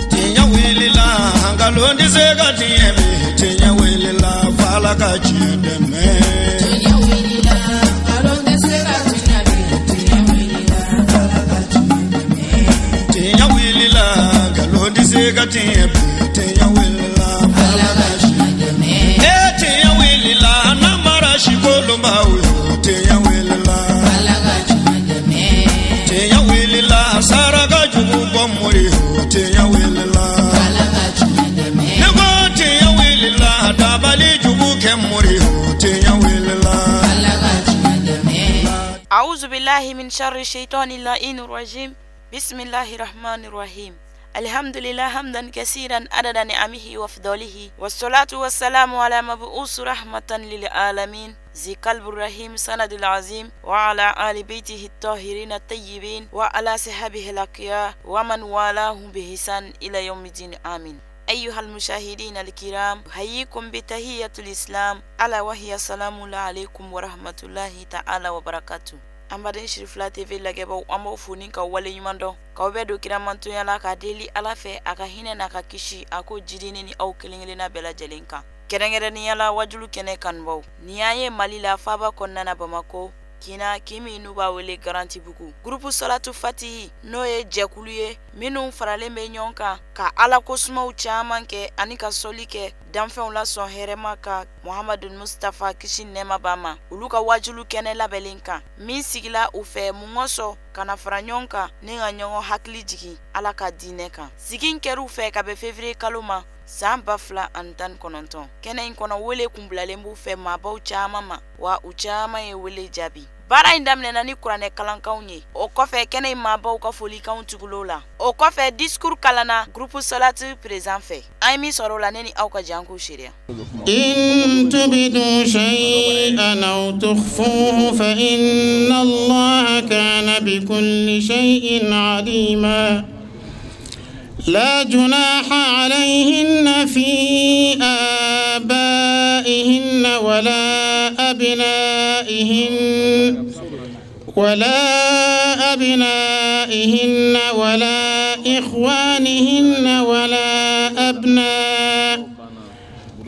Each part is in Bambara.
Tinya wilila hangalondi sega tiemi tinya wilila fala kachideme tinya wilila hangalondi sega tiemi tinya wilila fala kachideme tinya wilila hangalondi sega tiemi tinya wilila fala kachideme tinya wilila namara shikolomba tinya wilila fala kachideme tinya wilila saraka jubu bomuri tinya wilila fala kachideme nego tinya wilila dabali jubu kemuri tinya wilila fala kachideme a'udhu billahi min sharri shaitanir la'inir rajim bismillahir rahmanir rahim alhamdulillah hamdan kaseeran adada ni'amihi wa fadlihi wassalatu wassalamu ala mab'us rahmatan lil alamin zi qalbur rahim sanadul azim wa ala ali baitihi at-tahirin at-tayyibin wa ala sahbihi al-aqya wa man walahum bi ihsan ila yawmiddin amin. أيها المشاهدين الكرام أحييكم بتحية الإسلام ألا وهي السلام عليكم ورحمة الله تعالى وبركاته. Ambaden Shirifla TV lageba amo funi ka wale nyumando ka obedo kiramantu yala ka deli alafe aka hine na ka kishi ako jidini ni au kilingile na bela jelinka kerengere ni yala wajulu kene kanbo ni aye malila faba konna na Bamako kina kimi nuba wele garanti buku grupu salatu fatihi noye jekuluye minu faralembe nyonka ka ala kosuma uchamanke anika solike danfen la son herema ka Muhammadun Mustafa kishin nema bama uluka wajulu kene labelinka min sigila ufe mungoso kana faranyonka ninga nyongo hakli jigi ala ka dineka sigin keru fe ka be fevrier kaluma samba fla antan kononton kene inkona wele kumblalembu fe mabaw chama wa uchama ye wele jabi bara indamne nani kurane kalankawnye o kofe kene mabaw ka foli kauntugulola o kofe discours kalana groupe salatu présent fait aymi sorola neni awka janku shiria in tubidu shay'an aw tukhfuhu fa inna allaha kana bikulli shay'in alima لا جناح عليهن في آبائهن ولا أبنائهن ولا إخوانهن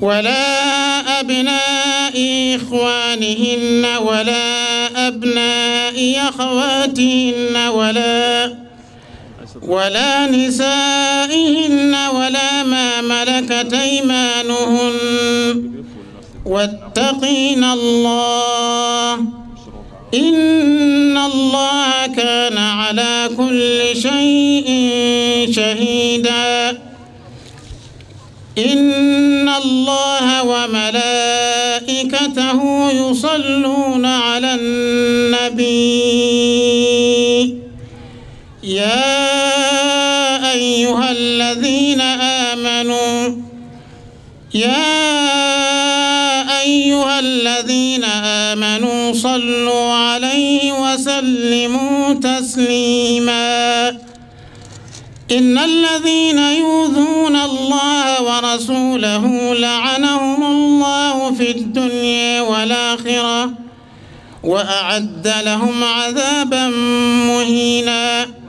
ولا أبناء إخوانهن ولا أبناء أخواتهن ولا نسائهن ولا ما ملكت أيمانهن واتقين الله إن الله كان على كل شيء شهيدا إن الله وملائكته يصلون على النبي يا أيها الذين آمنوا صلوا عليه وسلموا تسليما إن الذين يؤذون الله ورسوله لعنهم الله في الدنيا والآخرة وأعد لهم عذابا مهينا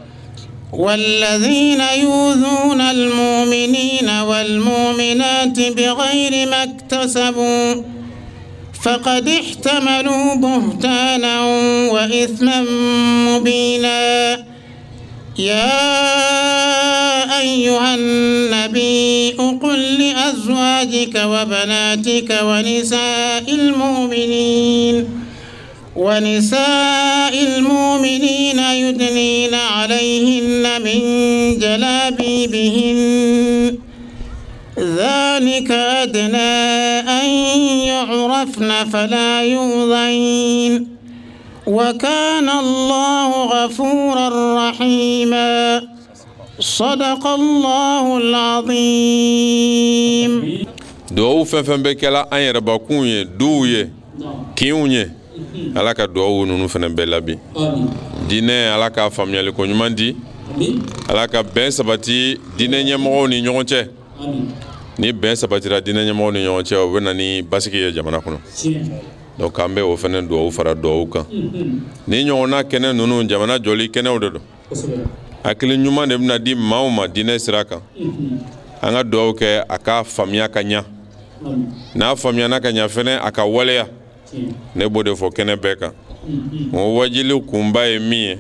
والذين يؤذون المؤمنين والمؤمنات بغير ما اكتسبوا فقد احتملوا بهتانا وإثما مبينا يا أيها النبي قل لأزواجك وبناتك ونساء المؤمنين يدنين عليهن من جلابيبهن ذلك أدنى أن يعرفن فلا يؤذين وكان الله غفورا رحيما صدق الله العظيم. دعو فن بكلا أن يربكون دوية كيونية ala ka duwawu nunu fana bɛɛ labi diinɛ ala ka faamuyali ko ɲuman di ala ka bɛn sabati diinɛ ɲɛmɔgɔw ni ɲɔgɔn cɛ ni bɛn sabatira diinɛ ɲɛmɔgɔw ni ɲɔgɔn cɛ o bɛ na ni basigi ye jamana kɔnɔ donc an bɛ o fana duwawu fara duwawu kan ni ɲɔgɔnna kɛnɛ nunu jamana jɔli kɛnɛw de don hakili ɲuman de bɛna di maa o maa diinɛ sira kan an ka dugawu kɛ a ka faamuya ka ɲa n'a faamuyana ka ɲa fɛnɛ a ka waleya ne b'o de fɔ kɛnɛ bɛɛ kan o wajili kunba ye min ye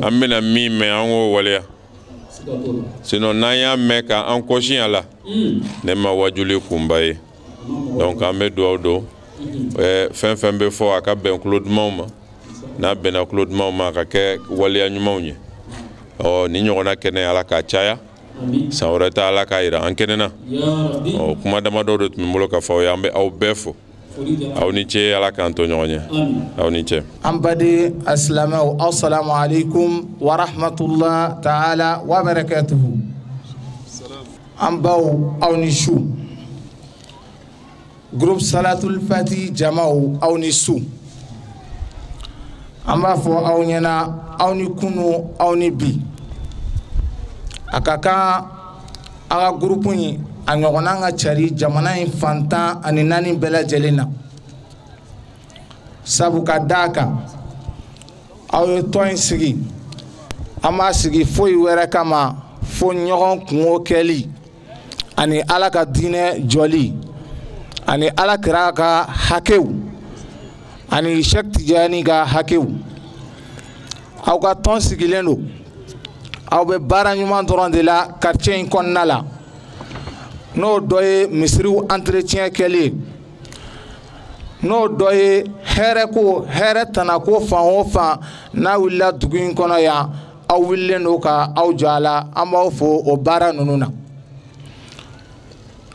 an bɛna min mɛn an k'o waleya sinon n'an y'a mɛn k'an kɔsi a la ne ma wajuli kunba ye donc an bɛ dugawu don fɛn fɛn bɛ fɔ a ka bɛn tulo dumanw ma n'a bɛnna tulo dumanw ma a ka kɛ waleya ɲumanw ye ni ɲɔgɔnna kɛnɛ ala k'a caya san wɛrɛ ta ala k'a yira an kɛnɛna kuma damadɔ de tun bɛ n bolo ka fɔ aw ye an bɛ aw bɛɛ fo aw ni ce ala k'an to ɲɔgɔn ye aw ni ce an badi asilamɛw assalamu alaikum wa rahmatullah ta'ala wa barakatuhu an baw aw ni su groupe salatul fati jamaw aw ni su an b'a fɔ aw ɲɛna aw ni kunu aw ni bi a ka kan a ka groupe in a ɲɔgɔnna ka cari jamana in fantan ani naani bɛɛ lajɛlen na sabu ka d'a kan aw ye tɔn in sigi an b'a sigi foyi wɛrɛ kama fo ɲɔgɔn kungo kɛli ani ala ka diinɛ jɔli ani ala kira ka hakɛw ani Sheikh Tijani ka hakɛw aw ka tɔn sigilen don aw bɛ baara ɲuman dɔrɔn de la quartier in kɔnɔna la n'o dɔ ye misiriw entretien kɛli n'o dɔ ye hɛrɛ tanako fan o fan n'a wulila dugu in kɔnɔ yan aw wulilen don ka aw jɔ a la an b'aw fo o baara ninnu na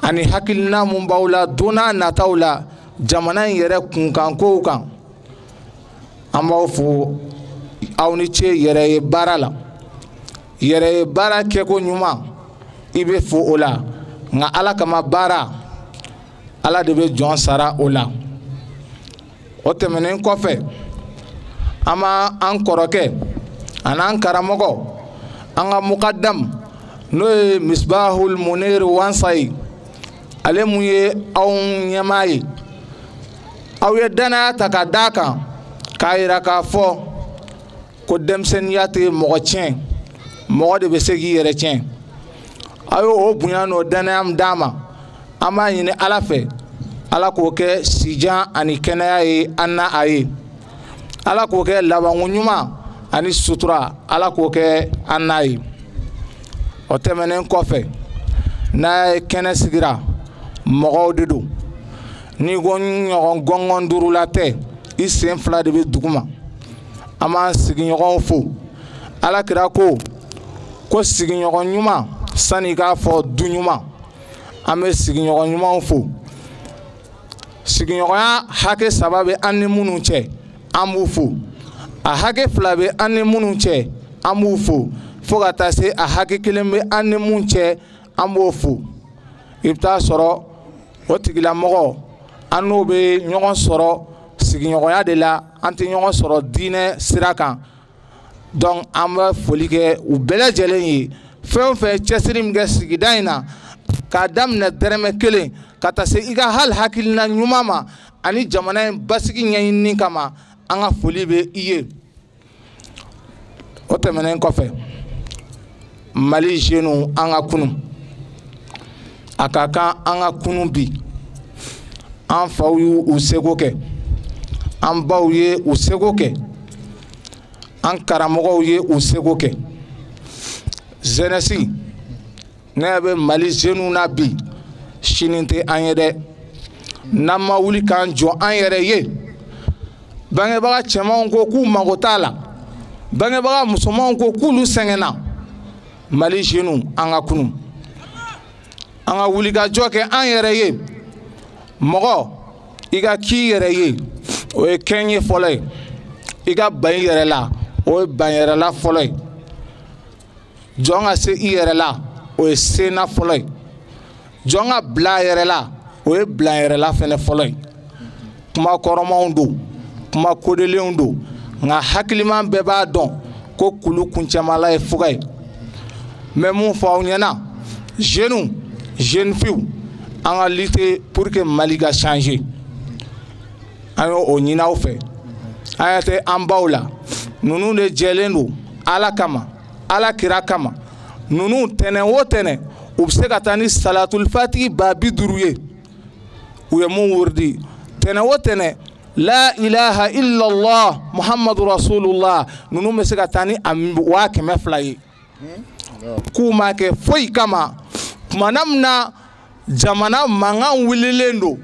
ani hakilina mun b'aw la don n'a nataw la jamana in yɛrɛ kunkankow kan an b'aw fo aw ni ce yɛrɛ ye baara la yɛrɛ ye baara kɛko ɲuman i bɛ fo o la nka ala kama baara ala de bɛ jɔn sara o la o tɛmɛnen kɔfɛ an ma an kɔrɔkɛ an'an karamɔgɔ an ka mukadam n'o ye misbahul munir wansayi ale mun ye aw ɲɛmaa ye aw ye danaya ta ka d'a kan k'a yira k'a fɔ ko denmisɛnniya tɛ mɔgɔ tiɲɛ mɔgɔ de bɛ se k'i yɛrɛ tiɲɛ aw ye o bonya n'o danaya min d'a ma an b'a ɲini ala fɛ ala k'o kɛ sijan ani kɛnɛya ye an na a ye ala k'o kɛ labanko ɲuman ani sutura ala k'o kɛ an n'a ye o tɛmɛnen kɔfɛ n'a ye kɛnɛ sigira mɔgɔw de don ni ko ɲɔgɔn gɔngɔn durula tɛ i sen fila de bɛ duguma an b'an sigiɲɔgɔnw fo ala kira ko sigiɲɔgɔn ɲuman sani k'a fɔ du ɲuman an bɛ sigiɲɔgɔn ɲumanw fo sigiɲɔgɔnya hakɛ saba bɛ an ni minnu cɛ an b'u fo a hakɛ fila bɛ an ni minnu cɛ an b'u fo fo ka taa se a hakɛ kelen bɛ an ni minnu cɛ an b'o fo i bɛ taa sɔrɔ o tigilamɔgɔ an n'o bɛ ɲɔgɔn sɔrɔ sigiɲɔgɔnya de la an tɛ ɲɔgɔn sɔrɔ diinɛ sira kan donc an bɛ foli kɛ u bɛɛ lajɛlen ye fɛn o fɛn cɛsiri min kɛ sigida in na k'a daminɛ dɛrɛmɛ kelen ka taa se i ka hali hakilina ɲuman ma ani jamana in basigi ɲɛɲinini kama an ka foli bɛ i ye o tɛmɛnen kɔfɛ mali jeunes an ka kunu a ka kan an ka kunu bi an faw y'u seko kɛ an baw ye u seko kɛ an karamɔgɔw ye u seko kɛ jeunesse ne bɛ mali jeunes na bi sini tɛ an ye dɛ n'an ma wuli k'an jɔ an yɛrɛ ye bangebaga cɛmanw ko k'u mago t'a la bangebaga musomanw ko k'olu sɛgɛnna mali jeunes an ka kunu an ka wulikajɔ kɛ an yɛrɛ ye mɔgɔ i ka k'i yɛrɛ ye o ye kɛn ye fɔlɔ ye i ka ban i yɛrɛ la o ye ban yɛrɛ la fɔlɔ ye jɔn ka se i yɛrɛ la o ye sena fɔlɔ ye jɔn ka bila a yɛrɛ la o ye bila yɛrɛ la fɛnɛ fɔlɔ ye kuma kɔrɔmanw don kuma kodelenw don nka hakiliman bɛɛ b'a dɔn ko kulu kuncɛmala ye fuga ye mɛ mun fɔ aw ɲɛna jeune filles an ka lutter pour que mali ka changer an y'o ɲini aw fɛ an y'a tɛ an baw la ninnu de jɛlen don ala kama ala kira kama nunu tɛnɛn o tɛnɛn u bɛ se ka taa ni salatul fatihi ba 50 ye u ye mun wuridi tɛnɛn o tɛnɛn la ilaha illallah muhammadu rasulullah nunu bɛ se ka taa ni 200 ye k'u ma kɛ foyi kama tumana min na jamana mankan wililen don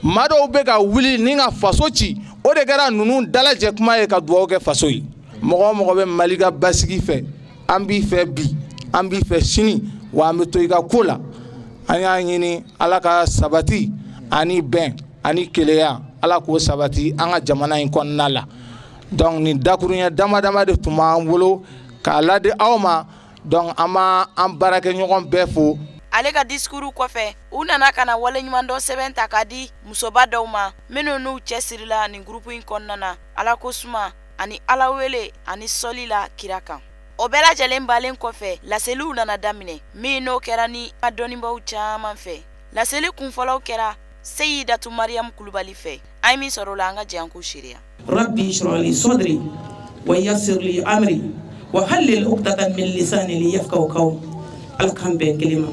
maa dɔw bɛ ka wuli ni ka faso ci o de kɛra nunu dalajɛ kuma ye ka dugawu kɛ faso ye mɔgɔ o mɔgɔ bɛ Mali ka basigi fɛ an b'i fɛ bi an b'i fɛ sini wa an bɛ to i ka ko la an y'a ɲini ala ka sabati ani bɛn ani kelenya ala k'o sabati an ka jamana in kɔnɔna la donc nin dakuruɲɛ dama dama de tun b'an bolo k'a ladi aw ma donc an ma an baarakɛɲɔgɔn bɛɛ fo. ale ka discours kɔfɛ u nana kana waleɲuman dɔ sɛbɛn ta ka di musoba dɔw ma minnu n'u cɛsirila nin groupe in kɔnɔna na ala ko suma ani ala wele ani sɔli la kira kan. o bɛɛ lajɛlen balen kɔfɛ laseliw nana daminɛ min n'o kɛra ni a dɔnnibaw caman fɛ. laseli kunfɔlɔw kɛra Seyidatu Mariam Kulubali fɛ. an ye min sɔrɔ o la an ka jɛ an ko seereya. rabbi shrah li sadri wa yassir li amri wa halil uqdatan min lisani li yafqahu qawli. ala kan bɛn kelen ma.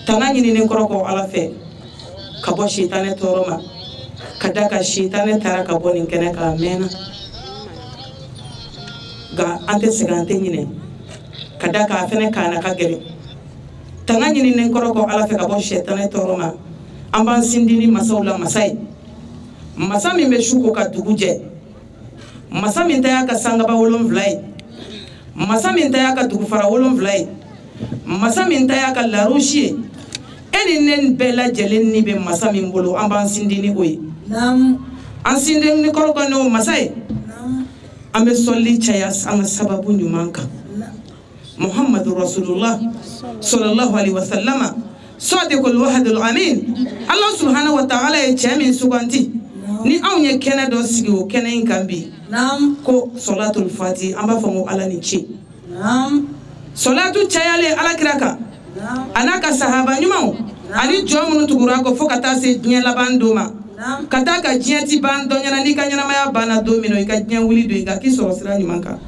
tanga ɲininen kɔrɔ kɔ ala fɛ ka bɔ sitanɛ tɔɔrɔ ma ka da ka sitanɛ taara ka bɔ nin kɛnɛ k'a mɛnna nka an tɛ segin an tɛ ɲinɛ ka da k'a fɛnɛ kaana ka gɛrɛ tanga ɲininen kɔrɔ kɔ ala fɛ ka bɔ sitanɛ tɔɔrɔ ma an b'an sindi ni masaw la masa ye masa min bɛ su ko ka dugu jɛ masa min ta y'a ka sangaba 7 ye masa min ta y'a ka dugu fara 7 ye masa min ta y'a ka larosi ye e ni ne bɛɛ lajɛlen ni bɛ masa min bolo an b'an sindi ni o ye an sindi ni kɔrɔ kɔ n'o masa ye an bɛ sɔli caya an ka sababu ɲuman kan muhammadu rasulullah sallallahu alaihi wasallama sadiqul wahidul amin Allah subhanahu wa ta'ala ye cɛ min suganti ni anw ye kɛnɛ dɔ sigi o kɛnɛ in kan bi ko salatul fati an b'a fɔ ko ala ni ce salatu cayale ala kira kan ana ka sahaba ɲumanw ani jɔn minnu tugura ko fo ka taa se diɲɛ laban don ma ka taa ka diɲɛ ti ban dɔ ɲɛna n'i ka ɲɛnamaya banna don min na i ka diɲɛ wuli don i ka k'i sɔrɔ sira ɲuman kan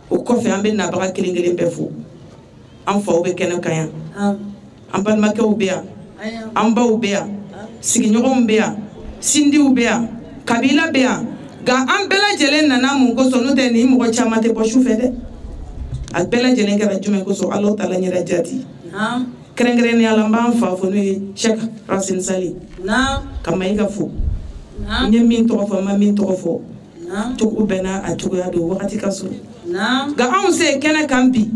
o kɔfɛ an bɛ nabaga kelen kelen bɛɛ fo an faw bɛ kɛnɛ kan yan an balimakɛw bɛ yan an baw bɛ yan sigiɲɔgɔnw bɛ yan sindiw bɛ yan kabila bɛ yan nka an bɛɛ lajɛlen nana mun kosɔn n'o tɛ nin mɔgɔ caman tɛ bɔ su fɛ dɛ a bɛɛ lajɛlen kɛra jumɛn kosɔn Alahu Taala ɲɛda jati kɛrɛnkɛrɛnnenya la n b'an fa fo n'o ye Sheikh Racine Sali ka Mayiga fo n ye min tɔgɔ fɔ n ma min tɔgɔ fɔ cogo bɛɛ n'a a cogoya don wagati ka so nka anw se kɛnɛ kan bi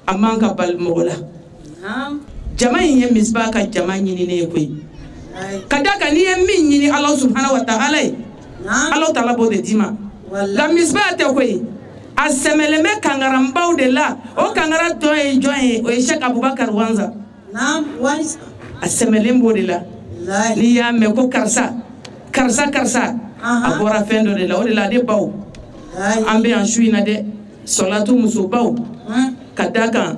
a man ka bali mɔgɔ la jama in ye misbah ka jama ɲininen ye koyi ka da kan n'i ye min ɲini Alahu subhanahu wa ta'ala ye Alahu Taala b'o de d'i ma nka misbah tɛ koyi a sɛmɛlen bɛ kangaranbaw de la o kangara dɔ ye jɔn ye o ye Sheikh Abubakar Wanza a sɛmɛlen b'o de la n'i y'a mɛn ko karisa a bɔra fɛn dɔ de la o de la de baw an bɛ yan su in na dɛ salatu musobaw ka da kan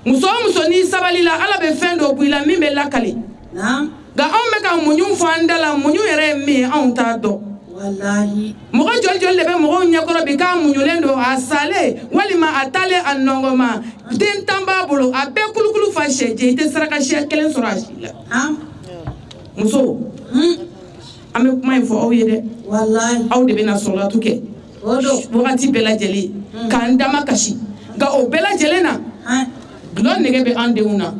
muso o muso n'i sabali la ala bɛ fɛn dɔ bɔ i la min bɛ lakali nka anw bɛ ka muɲu fɔ an da la muɲu yɛrɛ ye min ye anw t'a dɔn mɔgɔ joli joli de bɛ mɔgɔw ɲɛkɔrɔ bi k'a muɲulen don a salen walima a taalen a nɔgɔma den tan b'a bolo a bɛɛ kulukulu fa sɛjɛ i tɛ saraka siɲɛ kelen sɔrɔ a si la muso an bɛ kuma in fɔ aw ye dɛ aw de bɛna salatu kɛ wagati bɛɛ lajɛlen k'an dama kasi nka o bɛɛ lajɛlen na gulɔ nɛgɛ bɛ an denw na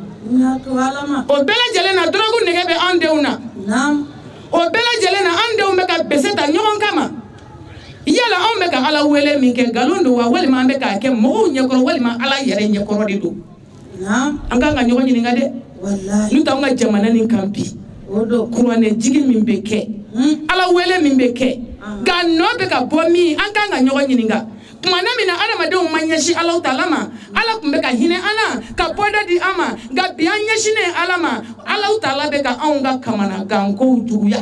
o bɛɛ lajɛlen na dɔrɔgu nɛgɛ bɛ an denw na o bɛɛ lajɛlen na an denw bɛ ka bese ta ɲɔgɔn kama yala anw bɛ ka ala wele min kɛ nkalon don wa walima an bɛ k'a kɛ mɔgɔw ɲɛkɔrɔ walima ala yɛrɛ ɲɛkɔrɔ de don an kan ka ɲɔgɔn ɲininka dɛ n'u t'anw ka jamana nin kan bi kuranɛ jigi min bɛ kɛ ala wele min bɛ kɛ nka nɔ bɛ ka bɔ min an kan ka ɲɔgɔn ɲininka kumana min na adamadenw ma ɲɛsin Alahu Taala ma ala tun bɛ ka hinɛ an na ka bɔda di an ma nka bi an ɲɛsinnen ala ma Alahu Taala bɛ ka anw ka kamanagankow juguya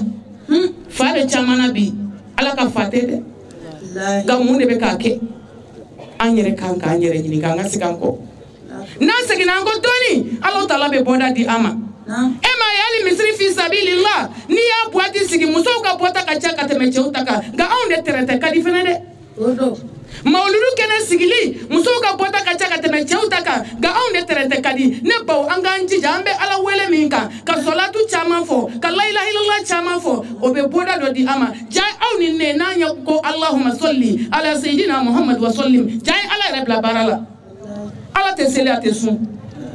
fa de caman na bi ala ka fa tɛ dɛ nka mun de bɛ k'a kɛ an yɛrɛ kan k'an yɛrɛ ɲininka an ka segin an kɔ n'an seginna an kɔ dɔɔni Alahu Taala bɛ bɔda di an ma e ma ye hali misiri fi sabilillah n'i y'a boîte sigi musow ka bɔta ka ca ka tɛmɛ cɛw ta kan nka anw de tɛrɛtɛ ka di fɛnɛ dɛ Mauludu kene sigili muso ka bota ka ca ka tɛmɛ cɛw ta kan nka anw de tɛrɛntɛ ka di ne baw an k'an jija an bɛ ala wele min kan ka solatu caman fɔ ka la ilaha illallah caman fɔ o bɛ bɔda dɔ di an ma ja aw ni ne n'an ye ko allahumma salli ala sayyidina muhammad wa sallim ja ye ala yɛrɛ bila baara la ala tɛ seli a tɛ sun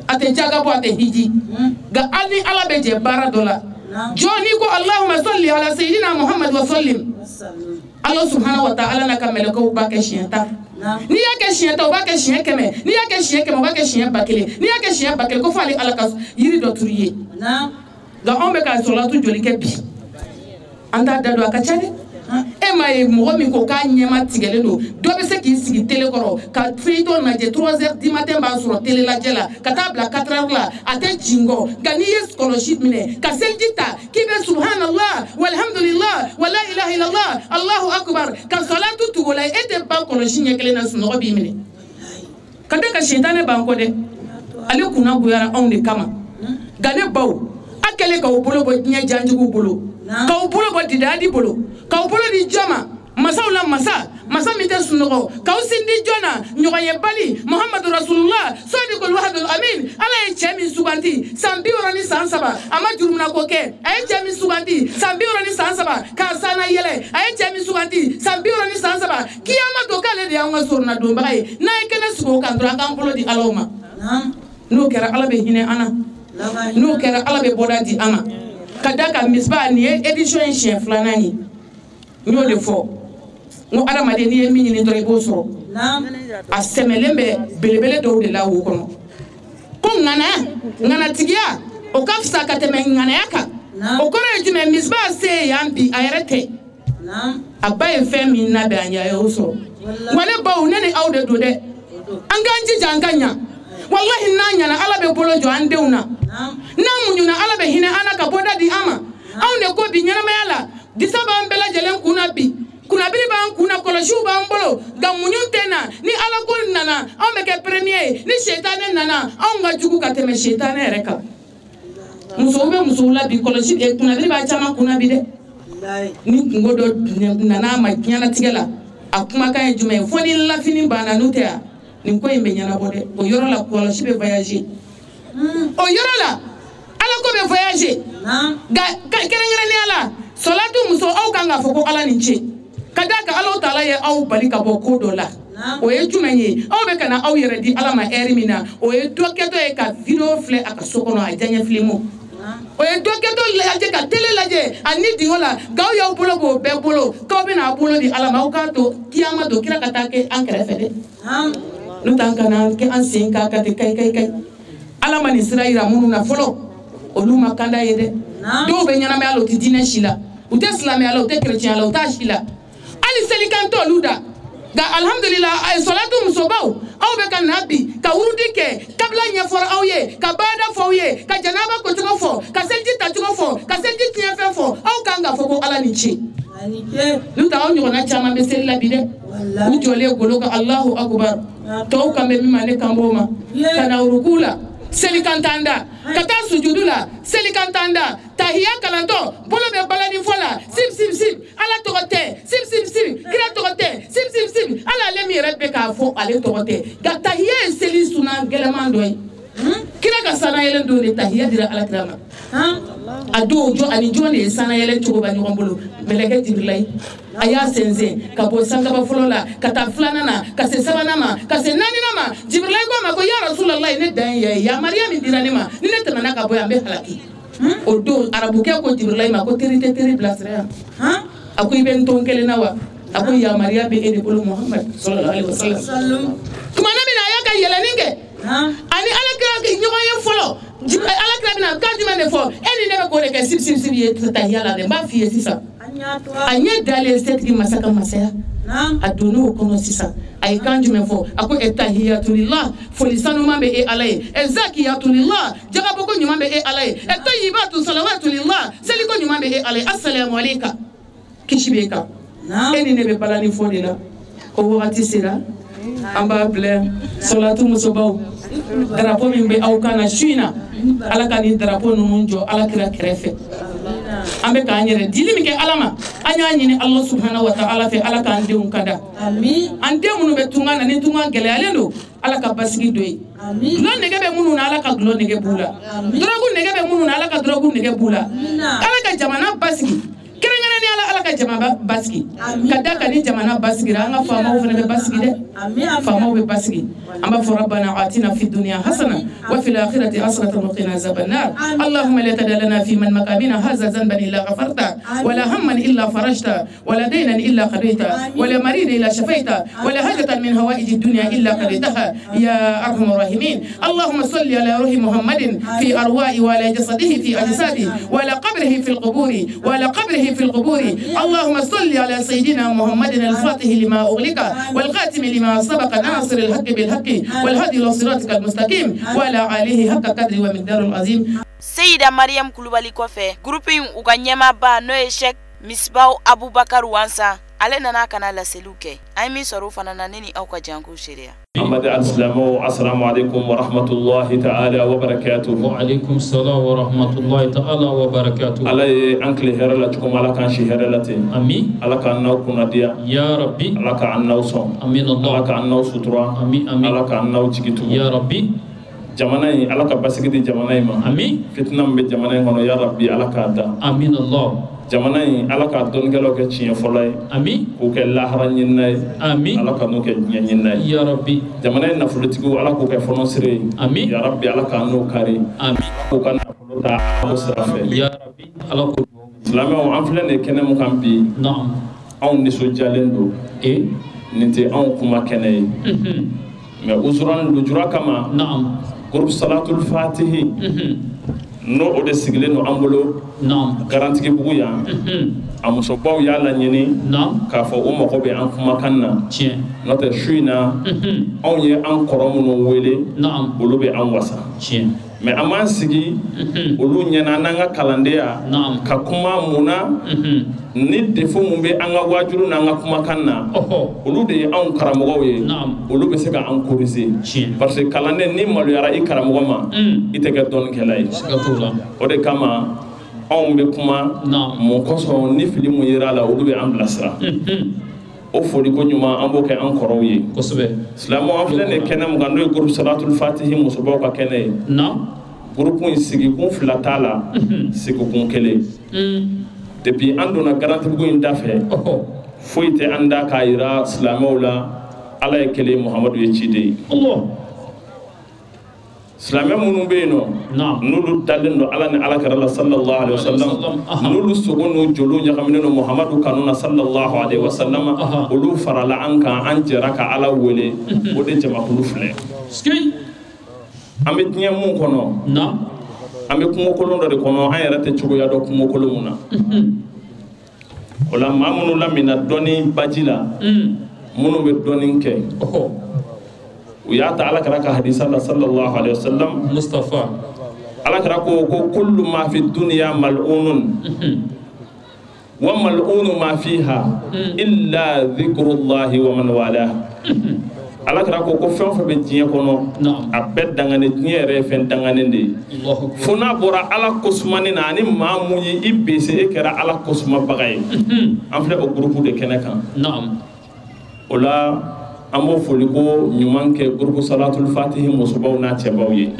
a tɛ jagabɔ a tɛ hiji nka hali ni ala bɛ jɛ baara dɔ la jɔn n'i ko allahumma salli ala sayyidina muhammad wa sallim Allah subhanahu wa ta'ala na kamele ko ba ke shienta ni ya ke shienta o ba ke shien keme ni ya ke shien keme o ba ke shien bakele ni ya ke shien bakele ko fali ala ka yiri do turiye ga on be ka solatu joli ke bi anda dado akachade e may mo mi ko ka nyema tigele do be se ki sigi tele koro ka frito na je 3h du matin ba sur tele la jela ka tabla 4h la ate jingo ga ni scholarship mine ka seljita ki be subhanallah walhamdulillah wala ilaha illallah allahu akbar ka salatu tugola ete ba kono shinye kele na suno bi mine kada ka shaytane ba ko de ale kuna guyara on de kama ga ne baw akele ka obolo bo nya janjugu bolo ka obolo bo didadi bolo ka obolo di jama masawla masa mite sunogo ka usindi jona nyoye bali muhammadu rasulullah sadiqul wahidul amin ala e chemi subanti sambi orani sansaba ama jurumna koke ay chemi subanti sambi orani sansaba ka sana yele ay chemi subanti sambi orani sansaba kiyama to kale de anga sorna do baye na kene sugo kan dra kan bolo di aloma no kera ala be hine ana no kera ala be boda di ama kadaka misba ni edition chef flanani nyo de fo ngo ala made ni mi ni dore bo so a semelembe belebele do de la wo kono ko ngana tigia o kafsa ka teme ngana yaka o kore jume misba se yambi ayrete abaye femi na be anya yo so wale ba unene awde do de anganji janganya wallahi nanya na ala be bolo jo andeuna na munyuna ala be hine ana ka boda di ama awne ko bi nyana mayala disaba ambela jelen kuna bi kuna biri ban kuna koloshu ban bolo ga munyun tena ni ala ko nana on be ke premier ni shaytan nana on ga jugu ka teme shaytan reka muso la bi koloshi e kuna biri ba chama kuna bi de ni ngodo nana ma nyana tigela akuma kan jume foni la fini bana nutea ni ko yimbe nyana bode o yoro la koloshi be voyager o yoro la ala ko be voyager ga kerengere ni ala salatu muso aw kanga foko ala ninche kadaka ala taala ye aw bali ka bo ko do la o ye jumenye aw be kana aw yere di ala ma erimina o ye doketo e ka video fle aka sokono a janya filimo o ye doketo laje ka tele laje ani dingola gaw ya bolo go be bolo ko be na bolo di ala ma ka to kiyama do kira kata ke an krefe de no tankana ke an sinka ka te kai ala man israila munu na folo oluma kanda yede do be nyana me alo ti dine shila ute islami alo ute chrétien alo ta shila ali selikanto luda ga alhamdulillah ay salatu musobaw aw be kan nabi ka wurudi ke kabla nya for awye ka bada fawye ka janaba ko tugo fo ka selji ta tugo fo ka selji tiya fe fo aw kanga fo ko ala ni chi luta aw nyona chama be selila bide wallahi jole golo ka allahu akbar to kambe mi mane kamboma kana urukula selikantanda kata sujudula selikantanda tahiyya kalanto bolo be balani fola sim ala togote sim kira togote sim ala le mi rebe ka fo ale togote ga tahiyya seli suna geleman doy kira ka sana yelen do de tahiyya dira ala krama ado jo ani jo ne sana yelen to ba nyom bolo meleke jibrilai aya senze ka bo sanga ba folola kata flanana ka se sabanama ka se naninama jibrilai ko ma ko ya rasulullah ne dan ya maryam diranima ni ne tanana ka bo ambe halaki o do arabu ke ko jibrilai ma ko teri blasra akoy ben ton kele nawa akoy ya maryam be ede bolo muhammad sallallahu alaihi wasallam kuma nabi na ya ka yelaninge ani alakira ke nyoye folo alakira bina ka jumane fo eni ne ko de ke sim ye tahiyya la de ba fiye sisa anya dale setri masaka masaya adunu kono sisa ay kanju me fo ako etahiyatulillah fo lisanu mambe e alay ezakiyatulillah jaga boko nyumambe e alay etayibatu salawatulillah seliko nyumambe e alay assalamu alayka kishibeka eni ne be balani fo de la ko wakati sera amba ble salatu musobaw drapeau min be aw kana shuina ala kani drapeau no munjo ala kira krefe ambe ka nyere dili mi ke alama anya nyini Allah subhanahu wa ta'ala fe ala ka ande kada amin ande munu be tunga na ni tunga gele alendo ala ka basigi doyi amin lo nege be munu na ala ka glo nege bula drogu nege be munu na ala ka drogu nege bula ala ka jamana basigi kerengana ni ala ka jamana basigi kadaka ni jamana basigi anga fama ufene be basigi de fama be basigi amba fa rabbana atina fid dunya hasana wa fil akhirati hasanatan wa qina azaban nar allahumma la tadallana fi man maqamina hadha zanban illa ghafarta wa la hamman illa farajta wa la daynan illa qadayta wa la marida illa shafaita wa la hajatan min hawaij ad-dunya illa qadaytaha ya arhamar rahimin allahumma salli ala ruhi muhammadin fi arwa'i wa la jasadihi fi ajsadi wa la qabrihi fi al-quburi wa la qabrihi في القبور اللهم صل على سيدنا محمد الفاتح لما أغلق والخاتم لما سبق ناصر الحق بالحق والهادي إلى صراطك المستقيم وعلى آله حق قدر ومقدار العظيم Seyida Mariam Kulubali kɔfɛ groupe in u ka ɲɛmaaba n'o ye Sheikh Misbahu Abubakar Wansa ale nana kana laseliw kɛ an min sɔrɔ fana na ne ni aw ka janko seereya محمد السلام عليكم ورحمة الله تعالى وبركاته. وعليكم السلام ورحمة الله تعالى وبركاته. على أنكل هرلتكم على كان شيء هرلتي. أمين. على كان نو كناديا. يا ربي. على كان نو صوم. أمين الله. على كان نو سطرة. أمين أمين. على كان نو تجيتو. يا ربي. جماناي على كباسكتي جماناي ما. أمين. فتنة بجماناي هنا يا ربي على كذا. أمين الله. jamana ala ka don gelo ke tiɲɛ fɔlɔ ye ami k'o kɛ lahara ɲinina ye ami ala ka n'o kɛ diɲɛ ɲinina ye ya rabbi jamana ye nafolotigiw ala k'o kɛ fɔnɔsire ye ami ya rabbi ala ka n'o kari ami k'o ka nafolo ta o sira fɛ ya rabbi ala ko silamɛw an filɛ nin kɛnɛ mun kan bi naam anw nisɔndiyalen don nin tɛ anw kuma kɛnɛ ye mais usuran lujura kama naam groupe salatul fatihi no o de sigilen no an bolo garantigi bugu yan a musobaw y'a laɲini k'a fɔ o mago bɛ an kumakan na n'o tɛ su in na anw ye an kɔrɔ minnu wele olu bɛ an wasa mais an b'an sigi olu ɲɛna n'an ka kalandenya ka kuma mun na ni defo mun bɛ an ka waajuru n'an ka kumakan na olu de ye anw karamɔgɔw ye olu bɛ se ka an corriger parce que kalanden ni maloyara i karamɔgɔ ma i tɛ kɛ dɔnnikɛla ye o de kama anw bɛ kuma mun kosɔn ni fili mun yera la olu bɛ an bilasira o foli ko ɲuman an b'o kɛ an kɔrɔw ye silamɛw an filɛ nin kɛnɛ mun kan n'o ye groupe salatul fatihi musobaw ka kɛnɛ ye groupe in sigikun fila t'a la sigikun kelen depuis an donna garantibugu in da fɛ foyi tɛ an da k'a yira silamɛw la ala ye kelen muhamadu ye ciden ye silamɛ minnu bɛ yen nɔ n'olu dalen don ala ni alakira la sallallahu alaihi wasallam n'olu sogo n'u joliw ɲagaminen don muhamadu kanu na sallallahu alaihi wasallam olu farala an kan an jɛra ka ala wele o de jamakulu filɛ an bɛ diɲɛ mun kɔnɔ an bɛ kungokolon dɔ de kɔnɔ an yɛrɛ tɛ cogoya dɔn kungokolon mun na o la maa minnu lamina dɔnni baji la minnu bɛ dɔnni kɛ u y'a ta alakira ka hadisa la sallallahu alaihi wasallam mustafa alakira ko kullu ma fi dunya mal'unun wa mal'unu ma fiha illa dhikrullahi wa man wala alakira ko fɛn fɛn bɛ diɲɛ kɔnɔ a bɛɛ dangane diɲɛ yɛrɛ ye fɛn danganen de ye fo n'a bɔra ala kosumani na ani maa mun ye i bese e kɛra ala kosumabaga ye an filɛ o groupe de kɛnɛ kan o la an b'o foli ko ɲuman kɛ groupe salatul fatihi musobaw n'a cɛbaw ye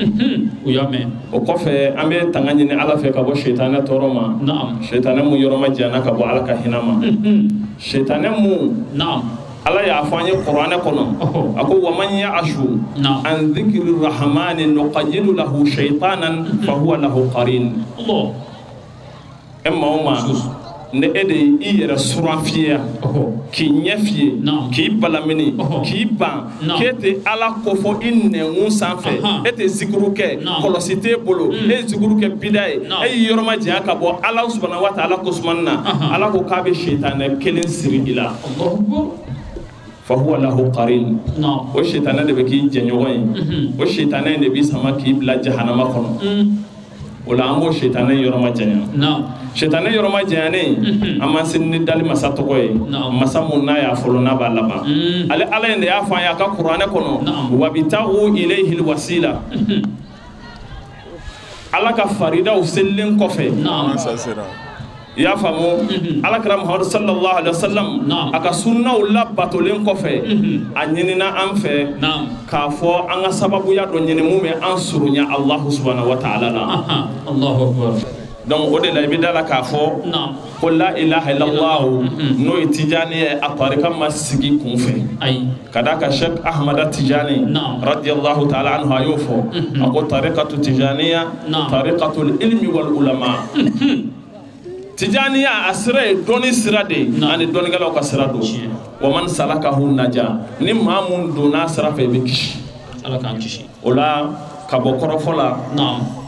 u y'a mɛn o kɔfɛ an bɛ tanga ɲini ala fɛ ka bɔ shetanɛ tɔɔrɔ ma shetanɛ mun yɔrɔ ma janya ka bɔ ala ka hinɛ ma shetanɛ mun ala y'a fɔ an ye kuranɛ kɔnɔ a ko wa man ya'ashu an dhikri rahmani nuqayyidu lahu shaytanan fa huwa lahu qarin maa o maa ne e de i yɛrɛ suranfiya k'i ɲɛ fiyɛ k'i balamini k'i ban k'e tɛ ala kofɔ i nɛnkun sanfɛ e tɛ zikuru kɛ kɔlɔsi t'e bolo e ye zikuru kɛ bida ye e y'i yɔrɔ ma janya ka bɔ ala subhanahu wa ta'ala kosumani na ala ko k'a bɛ shetanɛ kelen siri i la fa huwa lahu qarin o shetanɛ de bɛ k'i jɛɲɔgɔn ye o shetanɛ de b'i sama k'i bila jahanama kɔnɔ o la an b'o shetanɛ yɔrɔ ma janya shetanɛ yɔrɔ ma janyanen an m'an sini ni dali masa tɔgɔ ye masa mun n'a y'a fɔlɔ n'a b'a laban ale ala in de y'a fɔ an ye a ka kuranɛ kɔnɔ wabitagu ilayhil wasila ala ka faridaw selilen kɔfɛ ya famu ala kira Muhammad sallallahu alaihi wasallam aka sunnaw la batolen kofe a ɲinina an fɛ k'a fɔ an ka sababuya dɔ ɲini mun bɛ an surunya Allah subhanahu wa ta'ala la. Allahu akbar. Donc o de la i bɛ da la k'a fɔ ko la ilaha illallah n'o ye Tijani ye a tarika ma sigi kun fɛ ka d'a kan Sheikh Ahmada Tijani radiyallahu ta'ala anhu a y'o fɔ a ko tarikatu Tijaniya tarikatul ilmi wal ulama. Tijaniya a sira ye dɔnni sira de ani dɔnnikɛlaw ka sira don wa man salakahu naja ni maa mun donna sira fɛ i bɛ kisi Ala k'an kisi o la ka bɔ kɔrɔfɔ la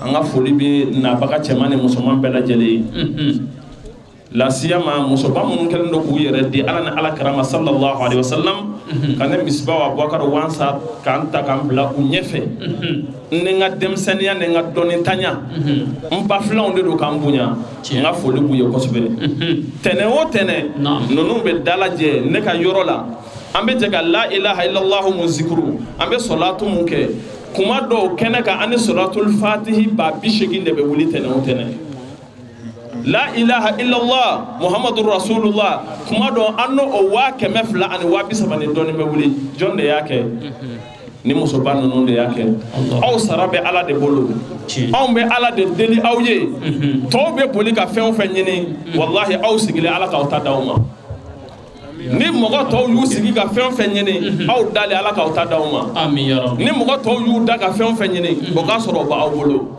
an ka foli bɛ nabaga cɛman ni musoman bɛɛ lajɛlen lasiyama musoba minnu kɛlen don k'u yɛrɛ di Ala ni Alakira ma sallallahu alaihi wasallam ka ne Misbahu Abubakar Wansa k'an ta k'an bila u ɲɛfɛ ni n ka denmisɛnniya ni n ka dɔnnitanya n bafilanw de don k'an bonya n ka foli b'u ye kosɛbɛ tɛnɛn o tɛnɛn ninnu bɛ dalajɛ ne ka yɔrɔ la an bɛ jɛ ka la ilaha illallah mun zikuru an bɛ salatu mun kɛ kuma dɔw kɛnɛ kan ani salatul fatihi ba 80 de bɛ wuli tɛnɛn o tɛnɛn la ilaha illallah muhammadur rasulullah kuma dɔn an n'o 100,000 ani 30 ni dɔɔnin bɛ wuli jɔn de y'a kɛ ni musoba ninnu de y'a kɛ aw sara bɛ Ala de bolo anw bɛ Ala de deli aw ye tɔw bɛ boli ka fɛn o fɛn ɲini wallahi aw sigilen Ala k'aw ta d'aw ma ni mɔgɔ tɔw y'u sigi ka fɛn o fɛn ɲini aw dalen Ala k'aw ta d'aw ma ni mɔgɔ tɔw y'u da ka fɛn o fɛn ɲini o k'a sɔrɔ o b'aw bolo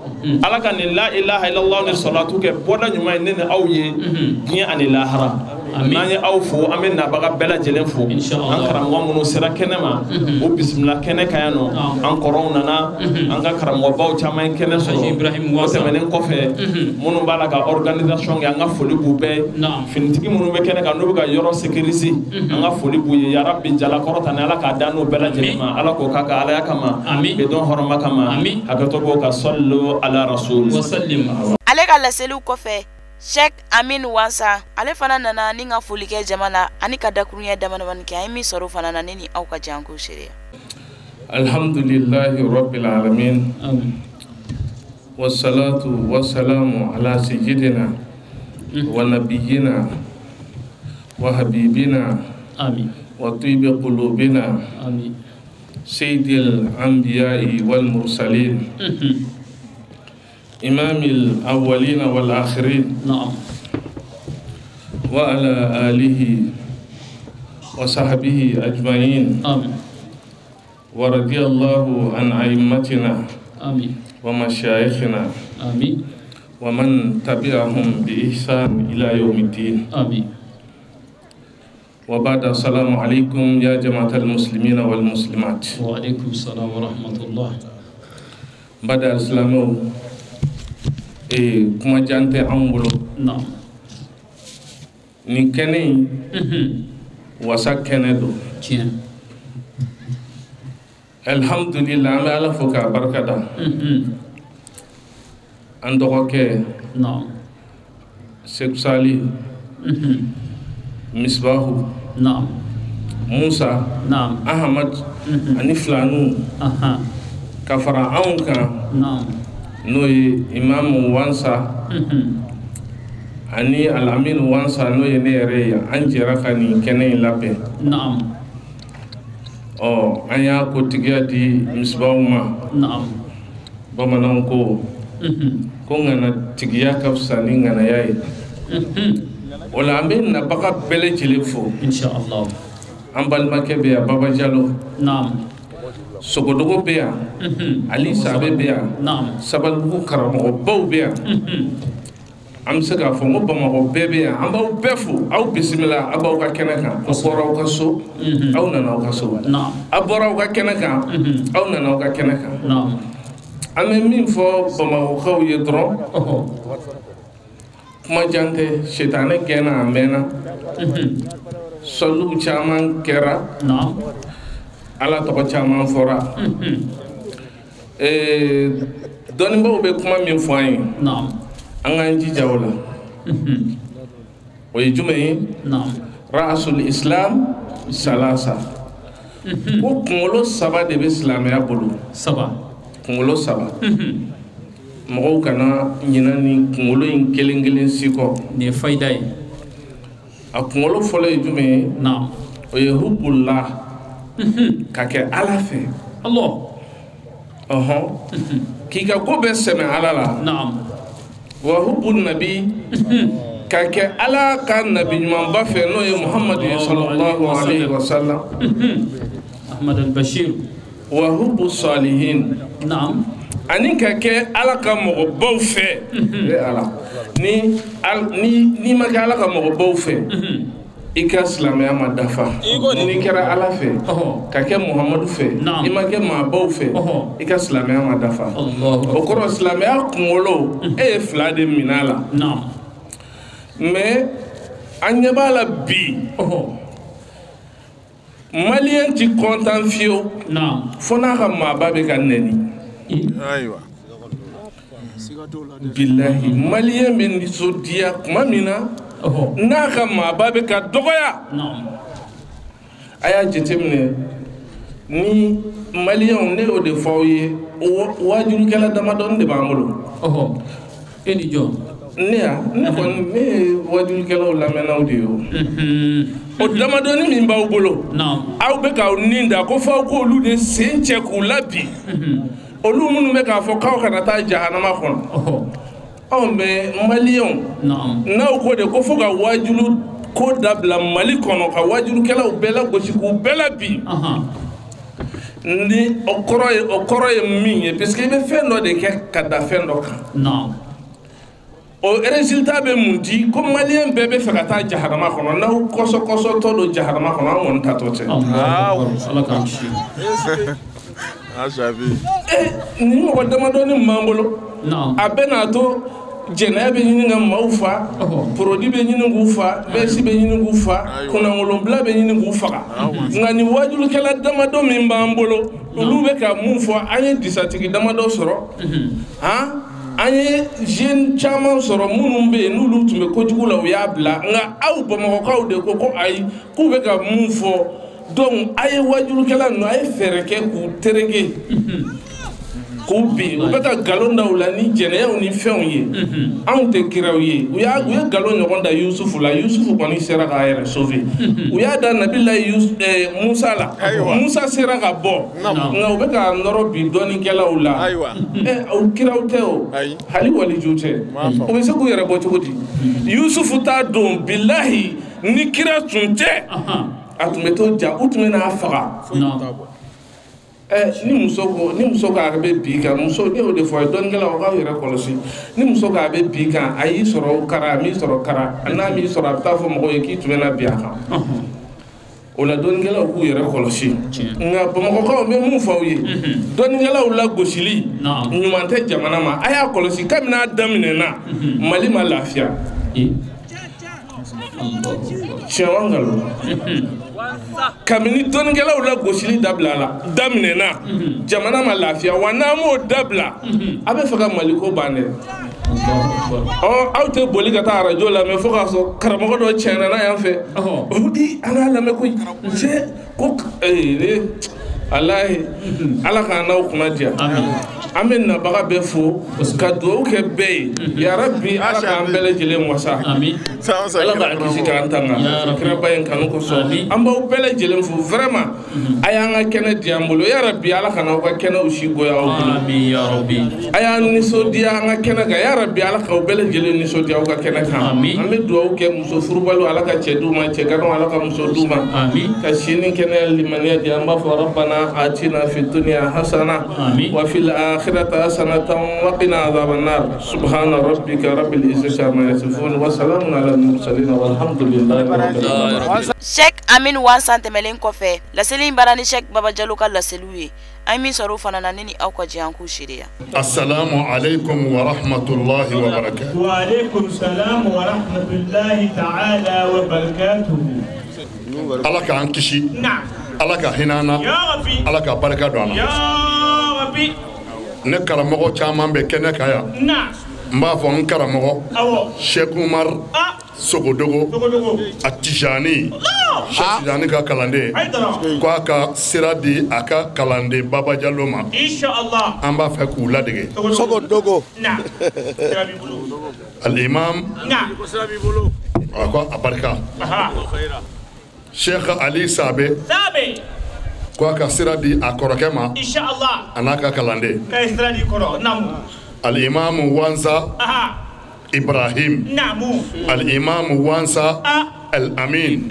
Ala ka nin la ilaha illallah ni salatu kɛ bɔda ɲuman ye ne ni aw ye diɲɛ ani lahara n'an ye aw fo an bɛ nabaga bɛɛ lajɛlen fo an karamɔgɔ minnu sera kɛnɛ ma o bisimila kɛnɛ ka yan nɔ an kɔrɔw nana an ka karamɔgɔbaw caman ye kɛnɛ sɔrɔ o tɛmɛnen kɔfɛ minnu b'a la ka organisation kɛ an ka foli b'u bɛɛ finitigi minnu bɛ kɛnɛ kan n'u bɛ ka yɔrɔ sécuriser an ka foli b'u ye yarabi jalakɔrɔta ni Ala k'a da n'o bɛɛ lajɛlen ma Ala k'o k'a ka alaya kama bedɔn hɔrɔma kama hakɛto b'o ka sallu ala rasul ale ka laseliw kɔfɛ Sheikh Amin Wansa ale fana nana ni ka foli kɛ jama la ani ka dakurunya damadamani kɛ an mi sɔrɔ fana na ne ni aw ka janko sereya alhamdulillahi rabbil alamin wassalatu wassalamu ala sayyidina wa nabiyyina wa habibina wa tibi qulubina sayyidil anbiya'i wal mursalin إمام الأولين والآخرين وعلى آله وصحبه أجمعين ورضي الله عن أئمتنا ومشايخنا ومن تبعهم بإحسان إلى يوم الدين وبعد السلام عليكم يا جماعة المسلمين والمسلمات وعليكم السلام ورحمة الله بعد السلام kuma jante an bolo ni kɛnɛ wasa kɛnɛ do alhamdulillah an bɛ Ala fo k'a barikada an dɔgɔkɛ Sheikh Sali Misbahu Musa Ahmad ani filanu ka fara anw kan n'o ye Imam Wansa ani Al-Amin Wansa n'o ye ne yɛrɛ ye an jɛra ka nin kɛnɛ in labɛn an y'a kotigiya di Misbahu ma bamananw ko ŋana tigiya ka fisa ni ŋanaya ye o la an bɛ nabaga bɛɛ lajɛlen fo inshallah an balimakɛ bɛ yan Baba Jalo Sogodogo bɛ yan Ali Sabe bɛ yan Sabalibugu karamɔgɔbaw bɛ yan an bɛ se k'a fɔ n ko Bamakɔ bɛɛ bɛ yan an b'aw bɛɛ fo aw bisimila aw b'aw ka kɛnɛ kan aw bɔra aw ka so aw nana aw ka so aw bɔra aw ka kɛnɛ kan aw nana aw ka kɛnɛ kan an bɛ min fɔ Bamakɔkaw ye dɔrɔn kuma jan tɛ sitanɛ gɛnna a mɛnna sɔliw caman kɛra Ala tɔgɔ caman fɔra dɔnnibaw bɛ kuma min fɔ an ye an k'an jija o la o ye jumɛn ye Ra'asul Islam salasa ko kunkolo 3 de bɛ silamɛya bolo kunkolo 3 mɔgɔw kana ɲina ni kunkolo in kelen kelen si kɔ nin ye fayida ye a kunkolo fɔlɔ ye jumɛn ye o ye hubullah ka kɛ ala fɛ k'i ka ko bɛɛ sɛmɛ ala la wa hubul nabi ka kɛ ala ka nabi ɲumanba fɛ n'o ye muhamadu sallallahu alaihi wasallam ahmad al-bashir wa hubus salihin ani ka kɛ ala ka mɔgɔbaw fɛ ala ni ma kɛ ala ka mɔgɔbaw fɛ i ka silamɛya ma dafa ni kɛra ala fɛ ka kɛ muhamadu fɛ i ma kɛ maabaw fɛ i ka silamɛya ma dafa o kɔrɔ silamɛya kunkolo e ye fila de minɛ a la mais an ɲɛ b'a la bi maliyɛn ti kɔntan fiyewu fo n'a ka maaba bɛ ka nɛni bilahi maliyɛn bɛ nisɔndiya kuma min na n'a ka maaba bɛ ka dɔgɔya a y'a jateminɛ ni maliyɛnw ne y'o de fɔ aw ye wajurukɛla damadɔni de b'an bolo e ni jɔn ne kɔni ne ye wajurukɛlaw lamɛnnaw de ye o damadɔni min b'aw bolo aw bɛ k'aw nin da ko f'aw k'olu de sen cɛ k'u labi olu minnu bɛ k'a fɔ k'aw kana taa jahanama kɔnɔ mais maliyɛnw n'aw ko de ko fo ka wajulu ko dabila mali kɔnɔ ka wajurukɛlaw bɛɛ lagosi k'u bɛɛ labi ni o kɔrɔ ye min ye parce que i bɛ fɛn dɔ de kɛ ka da fɛn dɔ kan o résultat bɛ mun di ko maliyɛn bɛɛ bɛ fɛ ka taa jahanama kɔnɔ n'aw kɔsɔkɔsɔtɔ don jahanama kɔnɔ an kɔni tatɔ tɛ ni mɔgɔ damadɔni m'an bolo a bɛ n'a to jɛnɛya bɛ ɲini ka maaw fa produit bɛ ɲini k'u fa bɛsi bɛ ɲini k'u fa kunnawolonbila bɛ ɲini k'u faga nka nin wajulukɛla damadɔ min b'an bolo olu bɛ ka mun fɔ an ye disatigi damadɔ sɔrɔ an ye jeune caman sɔrɔ minnu bɛ yen n'olu tun bɛ kojugu la u y'a bila nka aw bamakɔkaw de ko ayi k'u bɛ ka mun fɔ donc a ye wajulukɛla ninnu a ye fɛɛrɛ kɛ k'u tereke k'u bin u bɛ ka nkalon da u la ni jɛnɛyaw ni fɛnw ye anw tɛ kiraw ye u ye nkalon ɲɔgɔn da yusufu la yusufu kɔni sera k'a yɛrɛ sauver u y'a da nabilayi musa la musa sera ka bɔ nka u bɛ ka nɔrɔ bi dɔɔnikɛlaw la o kiraw tɛ o hali waliju tɛ u bɛ se k'u yɛrɛ bɔ cogo di yusufu t'a don bilahi ni kira tun tɛ a tun bɛ to ja u tun bɛ n'a faga ni muso k'a bɛ bi kan muso ne y'o de fɔ a ye dɔɔnikɛlaw k'aw yɛrɛ kɔlɔsi ni muso k'a bɛ bi kan a y'i sɔrɔ kara a m'i sɔrɔ kara n'a m'i sɔrɔ a bɛ taa fɔ mɔgɔw ye k'i tun bɛ na bi a kan o la dɔɔnikɛlaw k'u yɛrɛ kɔlɔsi nka bamakɔkaw bɛ mun fɔ aw ye dɔɔnikɛlaw lagosili ɲuman tɛ jamana ma a y'a kɔlɔsi kabini a daminɛna mali ma lafiya tiɲɛ wa nkalon kabini dɔɔnikɛlaw lagosili daminɛna jamana ma lafiya wa n'an m'o dabila a bɛ fɛ ka maliko ban dɛ aw tɛ boli ka taa arajo lamɛn fo k'a sɔrɔ karamɔgɔ dɔ tiɲɛna n'a y'an fɛ an k'a lamɛn koyi cɛ ko alahi ala k'an n'aw kunna diya an bɛ nabaga bɛɛ fo ka dugawu kɛ bɛɛ ye yarabi ala k'an bɛɛ lajɛlen wasa ala k'an kisi k'an tanga kiraba in kanu kosɔn an b'aw bɛɛ lajɛlen fo vraiment a y'an ka kɛnɛ di an bolo yarabi ala ka n'aw ka kɛnɛw si goya aw bolo a y'an nisɔndiya an ka kɛnɛ kan yarabi ala k'aw bɛɛ lajɛlen nisɔndiya aw ka kɛnɛ kan an bɛ dugawu kɛ muso furubaliw ala ka cɛ d'u ma cɛ ganaw ala ka muso d'u ma ka sini kɛnɛya limaniya di an b'a fɔ rabbana atina fid dunya hasana wa fil akhirati hasanatan wa qina adhaban nar subhana rabbika rabbil izzati amma yasifun wa salamun alal mursalin walhamdulillahi rabbil alamin. Sheikh Amin Wansan tɛmɛlen kɔfɛ laseli bara ni Sheikh Baba Jalo ka laseliw ye an min sɔrɔ fana na ne ni aw ka jɛ an k'u seereya. Assalamu alaikum wa rahmatullahi wa barakatuh. Wa alaikum salam wa rahmatullahi ta'ala wa barakatuh. Ala k'an kisi ala ka hinana ala ka barika don an na ne karamɔgɔ caman bɛ kɛnɛ kan yan n b'a fɔ n karamɔgɔ Sheikh Umar Sogodogo a Tijani Tijani ka kalande ko aka sira di aka kalande Baba Diallo ma inshallah an b'a fɛ k'u ladege Sogodogo na al imam na ko abarika Sheikh Ali Sabe ko aka sira di a kɔrɔkɛ ma inshallah anaka kalande ka sira di kɔrɔ namu al imam Wanza Ibrahim Namu Al-Imam Wansa Al-Amin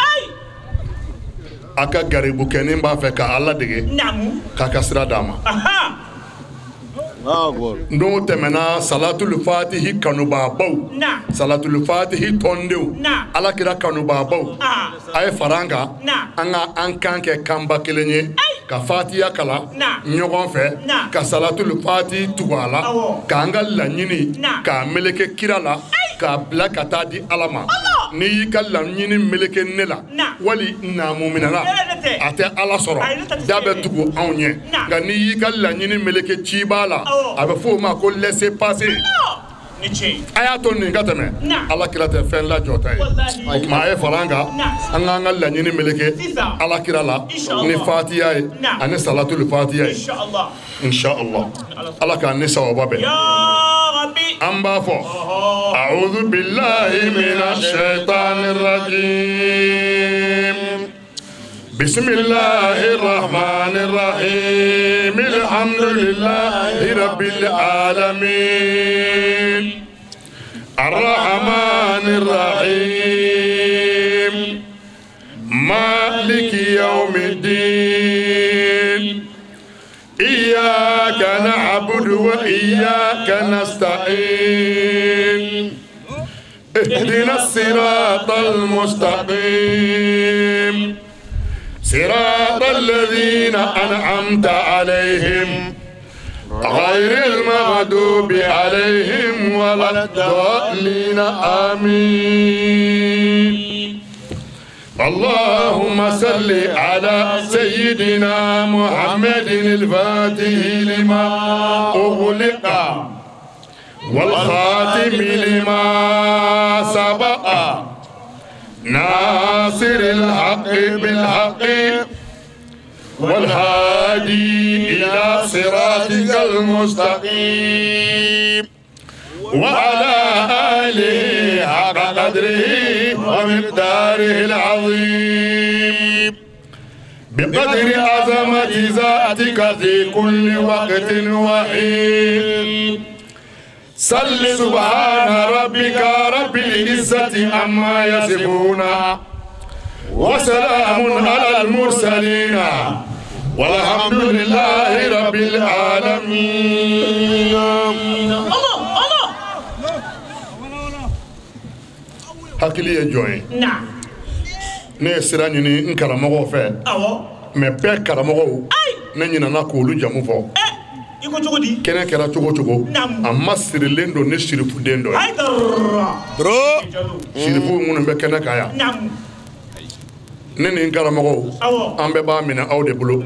aka garibu kenin b'a fɛ ka Ala dege Namu k'a ka sira d'a ma n'o tɛmɛna Salatul Fatihi kanubaabaw Salatul Fatihi tɔndenw Alakira kanubaabaw a ye fara an kan an ka an kan kɛ kanba kelen ye ka Fatiha kalan ɲɔgɔn fɛ ka Salatul Fatihi tugu a la k'an ka laɲini k'a meleke kira la k'a bila ka taa di Ala ma n'i y'i ka laɲini meleke ne la wali naamu minɛna a tɛ Ala sɔrɔ da bɛ tugu anw ɲɛ nka n'i y'i ka laɲini meleke cibaa la a bɛ fɔ o ma ko laisser passer a y'a to nin ka tɛmɛ Alakira tɛ fɛn lajɔta ye o tuma a ye fara an kan an k'an ka laɲini meleke Alakira la ni Fatiha ye ani Salatul Fatiha ye inshallah Ala k'an ni sababa bɛn an b'a fɔ a'udhu billahi minash shaitanir rajim bismillahir rahmanir rahim alhamdulillahi rabbil alamin arrahmanir rahim maliki yawmiddin إياك نعبد وإياك نستعين اهدنا الصراط المستقيم صراط الذين أنعمت عليهم غير المغضوب عليهم ولا الضالين آمين اللهم صل على سيدنا محمد الفاتح لما أغلق والخاتم لما سبق ناصر الحق بالحق والهادي إلى صراطك المستقيم وعلى آله حق قدره ومقداره العظيم بقدر عظمة ذاتك في كل وقت وحين صل سبحان ربك رب العزة عما يصفون وسلام على المرسلين والحمد لله رب العالمين. hakili ye jɔn ye ne ye sira ɲini n karamɔgɔw fɛ mɛ bɛɛ karamɔgɔw ne ɲinana k'olu jamu fɔ kɛnɛ kɛra cogo cogo a ma sirilen don ni sirifuden dɔ ye sirifu minnu bɛ kɛnɛ kan yan ne ni n karamɔgɔw an bɛɛ b'a minɛ aw de bolo a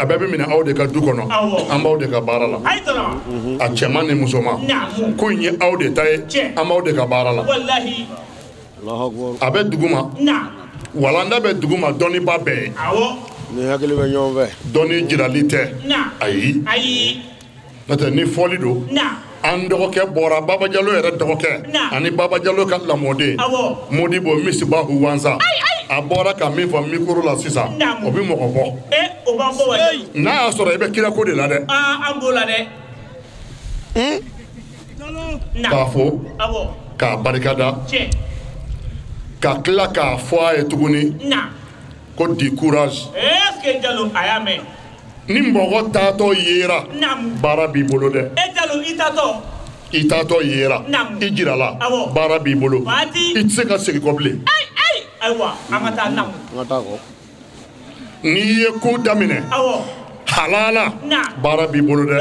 bɛɛ bɛ minɛ aw de ka du kɔnɔ an b'aw de ka baara la a cɛman ni musoman ko in ye aw de ta ye an b'aw de ka baara la a bɛ duguma walanda bɛ duguma dɔnniba bɛɛ ye ni hakili bɛ ɲɔgɔn fɛ dɔnni jirali tɛ ayi n'o tɛ ni fɔli don an dɔgɔkɛ bɔra Baba Diallo yɛrɛ dɔgɔkɛ ani Baba Diallo ka lamɔden Modibo Misibahu Wansa a bɔra ka min fɔ mikoro la sisan o bɛ mɔgɔ bɔ n'a y'a sɔrɔ i bɛ kira ko de la dɛ k'a fo k'a barikada ka tila k'a fɔ a ye tuguni ko di courage ni mɔgɔ taatɔ yera baara b'i bolo dɛ i taatɔ yera i jirala baara b'i bolo i tɛ se ka segin kɔ bilen n'i ye ko daminɛ halala baara b'i bolo dɛ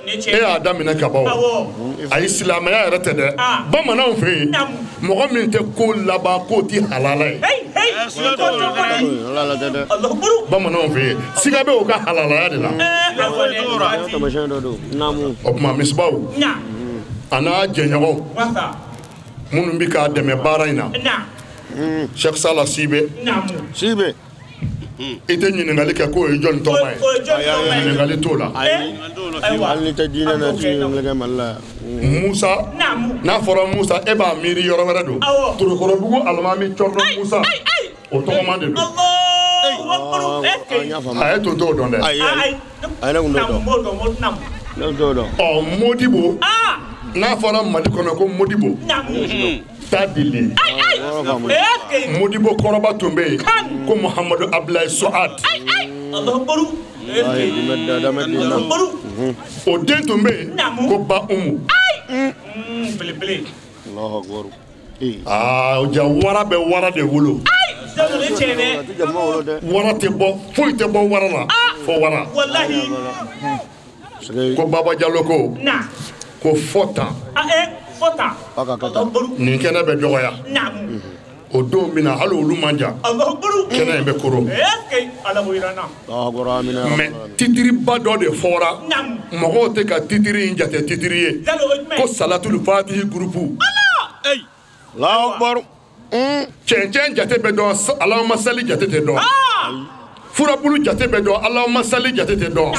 e y'a daminɛ ka ban ayi silamɛya yɛrɛ tɛ dɛ bamananw fɛ yen mɔgɔ min tɛ ko laban k'o ti halala ye bamananw fɛ yen siga bɛ o ka halalaya de la o tuma misibaw a n'a jɛɲɔgɔnw minnu bɛ k'a dɛmɛ baara in na Cheikh Sala Sibe Sibe i tɛ ɲininkali kɛ k'o ye jɔn tɔgɔ ye ɲininkali t'o la hali ni tɛ diinɛ na ti ɲininkali Mali la Musa n'a fɔra Musa e b'a miiri yɔrɔ wɛrɛ don Torokɔrɔbugu alimami cɔrɔ Musa o tɔgɔman de don a ye to t'o dɔn dɛ a ne kun t'o dɔn Modibo n'a fɔra Mali kɔnɔ ko Modibo Tadili Modibo kɔrɔba tun bɛ yen ko Muhamadu Abdulayi Suad o den tun bɛ yen ko Ba Umu o ja wara bɛ wara de wolo wara tɛ bɔ foyi tɛ bɔ wara la fo wara ko Baba Jalo ko fɔta nin kɛnɛ bɛ dɔgɔya o don min na hali olu man jan kɛnɛ in bɛ koro mais titiriba dɔ de fɔra mɔgɔw tɛ ka titiri in jate titiri ye ko Salatul Fatihi groupe cɛncɛn jate bɛ dɔn Allahumma salli jate tɛ dɔn furabulu jate bɛ dɔn Allahumma salli jate tɛ dɔn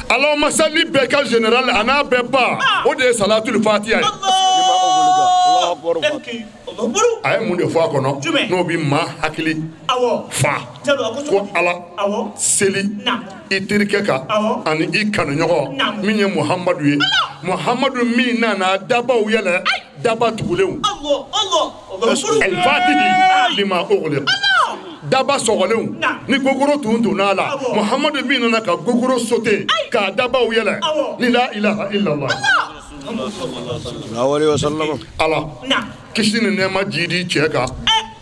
Allahumma salli bɛɛ ka général a n'a bɛɛ ba o de ye Salatul Fatiha ye a ye mun de fɔ a kɔnɔ n'o bɛ maa hakili fa ko Ala seli i terikɛ kan ani i kanuɲɔgɔn min ye Muhamadu ye Muhamadu min nana dabaw yɛlɛ daba tugulenw al-Fatihi lima ughliq daba sɔgɔlenw ni gogoro tun donn'a la Muhamadu min nana ka gogoro sauter k'a dabaw yɛlɛ ni la ilaha illallah Ala kisi ni nɛɛma jidi cɛ kan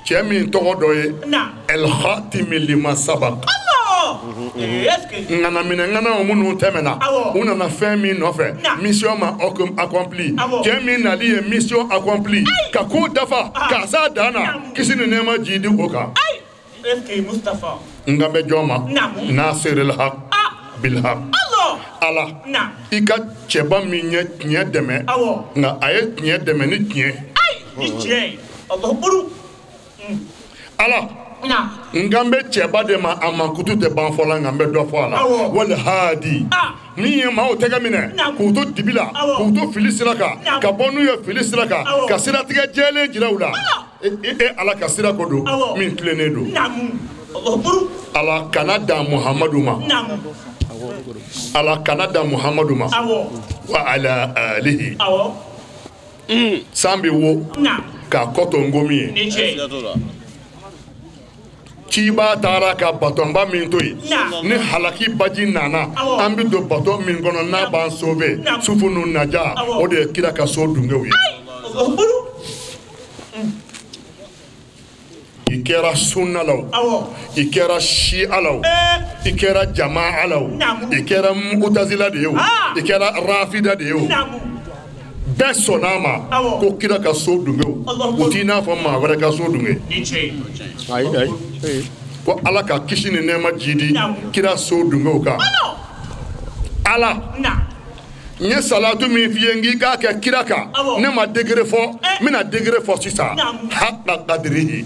cɛ min tɔgɔ dɔ ye al-Khatimi lima sabaq ŋanaminɛŋanaw minnu tɛmɛna u nana fɛn min nɔfɛ mission ma accompli cɛ min nali ye mission accompli ka ko dafa k'a s'a dan na kisi ni nɛɛma jidi o kan n kan bɛ jɔn ma Nasiril haq bil haq Ala i ka cɛba min ye tiɲɛ dɛmɛ nka a ye tiɲɛ dɛmɛ ni tiɲɛ Ala n kan bɛ cɛba de ma a mankutu tɛ ban fɔ la nka n bɛ dɔ fɔ a la wal hadi min ye maaw tɛgɛ minɛ k'u to dibi la k'u to fili sira kan ka bɔ n'u ye fili sira kan ka siratigɛ jɛlen jira u la Ala ka sira ko don min tilennen don Ala kana dan Muhamadu ma Ala kana dan Muhamadu ma wa ala alihi san bɛ wo k'a kɔtɔ ngomi ye ciba taara ka batɔnba min to yen ni halaki baji nana an bɛ don batɔn min kɔnɔ n'a b'an sauver sufu n'u naja o de ye kira ka so dunkew ye i kɛra sunna la o i kɛra shi'a la o i kɛra jama'a la o i kɛra mu'tazila de ye o i kɛra rafida de ye o bɛɛ sɔnn'a ma ko kira ka so dunkew o t'i n'a fɔ maa wɛrɛ ka so dunke ko Ala ka kisi ni nɛɛma jidi kira so dunkew kan Ala n ye salatu min f'i ye n k'i k'a kɛ kira kan ne ma degré fɔ n bɛna degré fɔ sisan haqqa qadrihi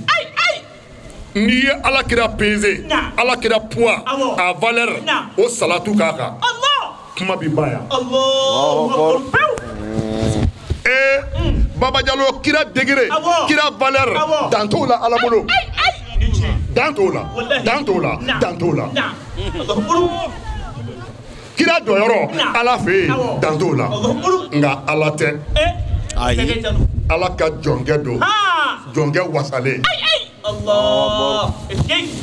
n'i ye Ala kira peser Ala kira poids a valeur o salatu k'a kan kuma bi ba yan Baba Jalo kira degré kira valeur dan t'o la Ala bolo dan t'o la kira dɔyɔrɔ Ala fɛ yen dan t'o la nka Ala tɛ Ala ka jɔnkɛ don jɔnkɛ wasalen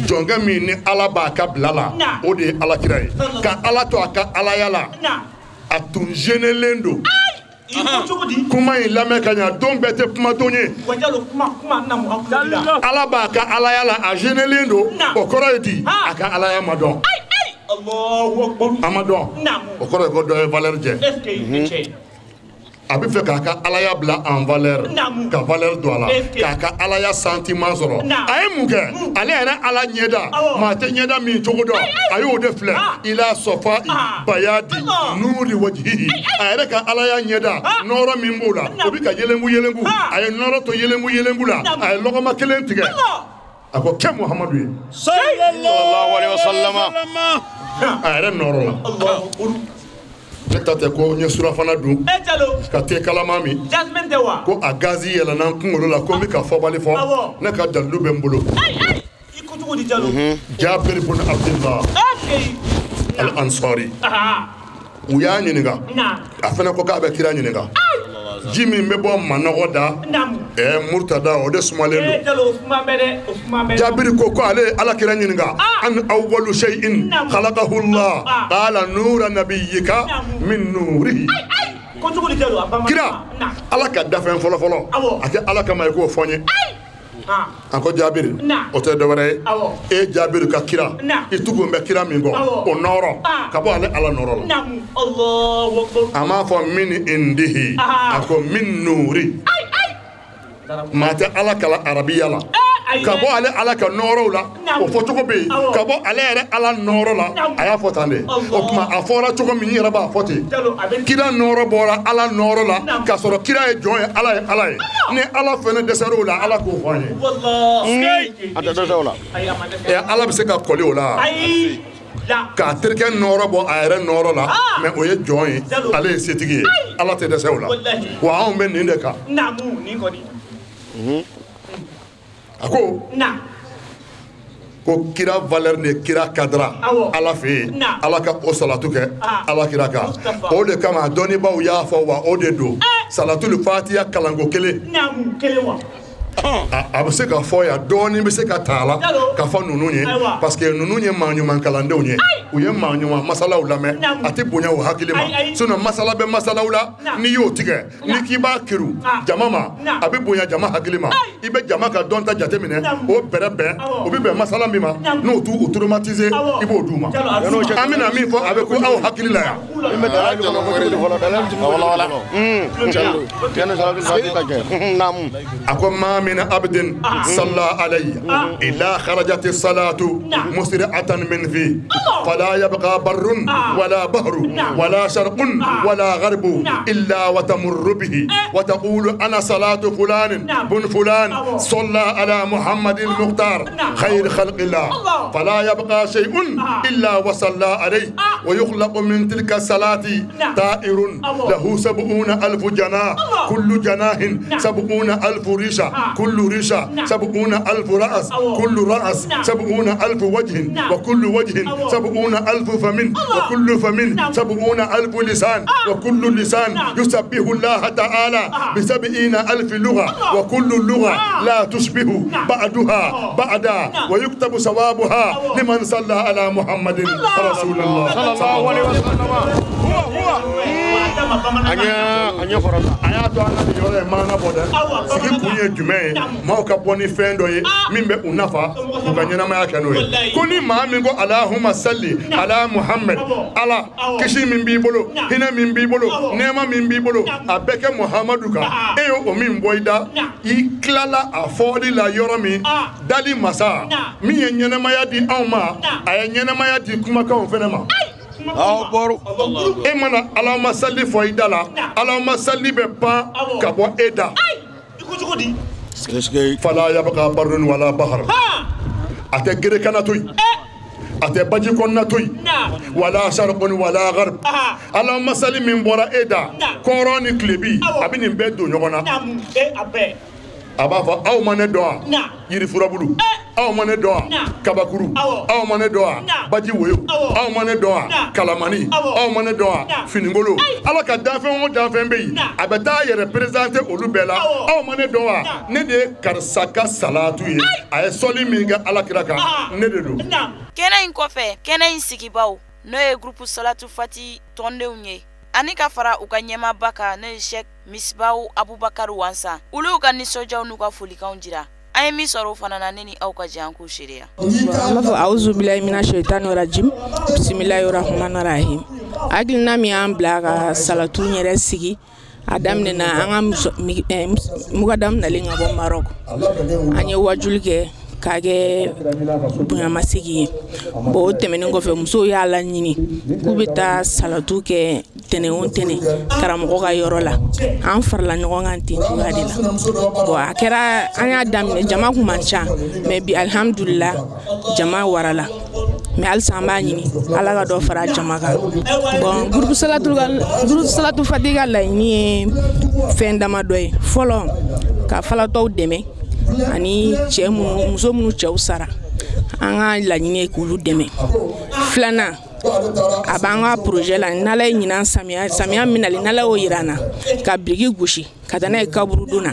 jɔnkɛ min ni Ala b'a ka bila la o de ye Ala kira ye ka Ala to a ka Alaya la a tun gênelen don kuma in lamɛn ka ɲa don bɛɛ tɛ kuma don ye Ala b'a ka Alaya la a gênelen don o kɔrɔ ye di a ka Alaya ma dɔn a ma dɔn o kɔrɔ ye ko dɔ ye valeur jɛ a bɛ fɛ k'a ka alaya bila en valeur ka valeur don a la k'a ka alaya sentiment sɔrɔ a ye mun kɛ ale yɛrɛ ala ɲɛda maa tɛ ɲɛda min cogo dɔn a y'o de filɛ ila sɔfa bayadi nuri wajihi a yɛrɛ ka alaya ɲɛda nɔrɔ min b'o la o bɛ ka yelengu yelengu a ye nɔrɔ to yelengu yelengu la a ye lɔgɔma kelen tigɛ a ko kɛ muhamadu ye sallallahu alaihi wasallam a yɛrɛ nɔrɔ la ne ta tɛ ko n ye surafana dun ka te kalama min ko a gazi yɛlɛnna n kunkolo la ko n bɛ ka fɔbali fɔ ne ka dalilu bɛ n bolo Jabir ibn Abdullah al-Ansari u y'a ɲininka a fana ko k'a bɛ kira ɲininka ji min bɛ bɔ manɔgɔ da Murtada o de sumalen don Jabiri ko ale ye alakira ɲininka an awwalu shay'in khalaqahu Allah qala nura nabiyyika min nurihi kira ala ka dafɛn fɔlɔ fɔlɔ a tɛ ala kama i k'o fɔ n ye an ko Jabiri o tɛ dɔwɛrɛ ye e Jabiri ka kira i tugun bɛ kira min kɔ o nɔrɔ ka bɔ ale ala nɔrɔ la a m'a fɔ min indihi a ko min nuri maa tɛ ala kala arabiya la ka bɔ ale ala ka nɔrɔw la o fɔ cogo bɛ yen ka bɔ ale yɛrɛ ala nɔrɔ la a y'a fɔ tan de o tuma a fɔra cogo min n yɛrɛ b'a fɔ ten kira nɔrɔ bɔra ala nɔrɔ la k'a sɔrɔ kira ye jɔn ye ala ye ni ala fɛnɛ dɛsɛr'o la ala k'o fɔ an ye a tɛ dɛsɛ o la ala bɛ se ka kɔli o la k'a terikɛ nɔrɔ bɔ a yɛrɛ nɔrɔ la mɛ o ye jɔn ye ale ye setigi ye ala tɛ dɛsɛ o la wa anw bɛ nin de kan a ko kira valeur de kira kadra ala fɛ yen ala ka o salatu kɛ ala kira kan o de kama dɔnnibaaw y'a fɔ wa o de don salatul fatiha kalanko kelen a bɛ se ka fɔ yan dɔɔnin bɛ se ka ta a la ka fɔ ninnu ye parce que ninnu ye maa ɲuman kalandenw ye u ye maa ɲuman masalaw lamɛn a tɛ bonya o hakili ma sinon masala bɛ masalaw la n'i y'o tigɛ n'i k'i b'a kiru jama ma a bɛ bonya jama hakili ma i bɛ jama ka dɔn ta jateminɛ o bɛrɛ bɛn o bɛ bɛn masala min ma n'o t'u traumatiser i b'o d'u ma an bɛna min fɔ a bɛ ko aw hakili la yan a ko maa من عبد صلى عليه إلا خرجت الصلاة مسرعة من فيه فلا يبقى بر ولا بحر ولا شرق ولا غرب إلا وتمر به وتقول أنا صلاة فلان بن فلان صلى على محمد المختار خير خلق الله فلا يبقى شيء إلا وصلى عليه ويخلق من تلك الصلاة طائر له 70,000 جناح كل جناح 70,000 ريشة كل ريشة 70,000 رأس كل رأس 70,000 وجه وكل وجه 70,000 فم وكل فم 70,000 لسان وكل لسان يسبح الله تعالى ب70,000 لغة وكل لغة لا تشبه بعدها بعدا ويكتب ثوابها لمن صلى على محمد رسول الله صلى الله عليه وسلم anya farata aya to ana de yore mana boda sigi kunye jume ma ka boni fendo ye min be unafa ko ganyana ma yakano ye kuni ma min go allahumma salli ala muhammad ala kishi min bi bolo hina min bi bolo nema min bi bolo abeke muhammadu ka e o min boyda I klala afodi la yoro mi dali masa mi yenyana ma ya di awma ay yenyana ma ya di kuma ka on fenema e mana Allahumma salli fo idala Allahumma salli be ban ka bo eda fala yabqa barrun wala bahr ate gere kana toy ate baji konna toy wala sharqun wala gharb Allahumma salli min bora eda koroni klebi abini be do nyogona aba fa aw mané doa yiri furabulu aw mané doa kabakuru aw mané doa baji woyo aw mané doa kalamani aw mané doa finingolo ala ka danfen o danfen be abata ye représenter olu bela aw mané doa ne de karsaka salatu ye ay soli minga ala kiraka ne de do kena in kofe kena in sigibaw no e groupe salatu fati tonde unye ani ka fara u ka ɲɛma baka ne Sheikh Misbahu Abubakar Wansa ulu ka nisɔndiyaw n'u ka folikanw jira an ye min sɔrɔ o fana na ne ni aw ka jɛ an k'u seereya an b'a fɔ awuzu bilahi mina shaitani rajim bisimilahi rahmani rahim hakilina min y'an bila ka salatu yɛrɛ sigi adam na anga mugadam na linga bo Maroc anye wajul ke kage bunya masigi bo temene ngo fe muso ya la nyini kubita salatu ke tene on tene karamo ko ga yorola an farla no nganti ngadila bo akera anya adam ne jama ku mancha me bi alhamdulillah jama warala me al samba nyini ala ga do fara jama ga bon groupe salatu fatiga la ni fendama doy folo ka fala to deme ani chemu muso munu chew sara anga la nyine kulu deme flana abanga projet la nala nyina samia minali nala o irana ka brigi gushi katana kaburu duna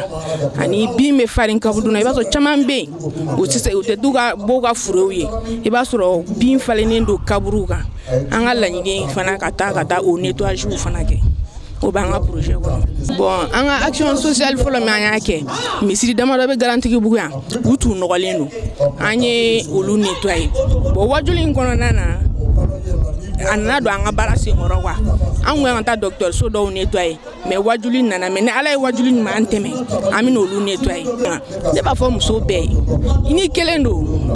ani bi me farin kaburu duna ibaso chamambe utise uteduga boga furoye ibaso bi falene ndo kaburu ga anga la nyine fana kata o nettoyage fana ke o banga projet bon anga action sociale folo me anya ke misiri damaro be garantie bugu ya utu nogolenu anye olu nettoyer bo wajulin kono nana anna do anga barasi ngorwa anwe anta docteur so do nettoyer mais wajulin nana mais ne ala wajulin ma anteme amin olu nettoyer de ba fo muso be ini kelendo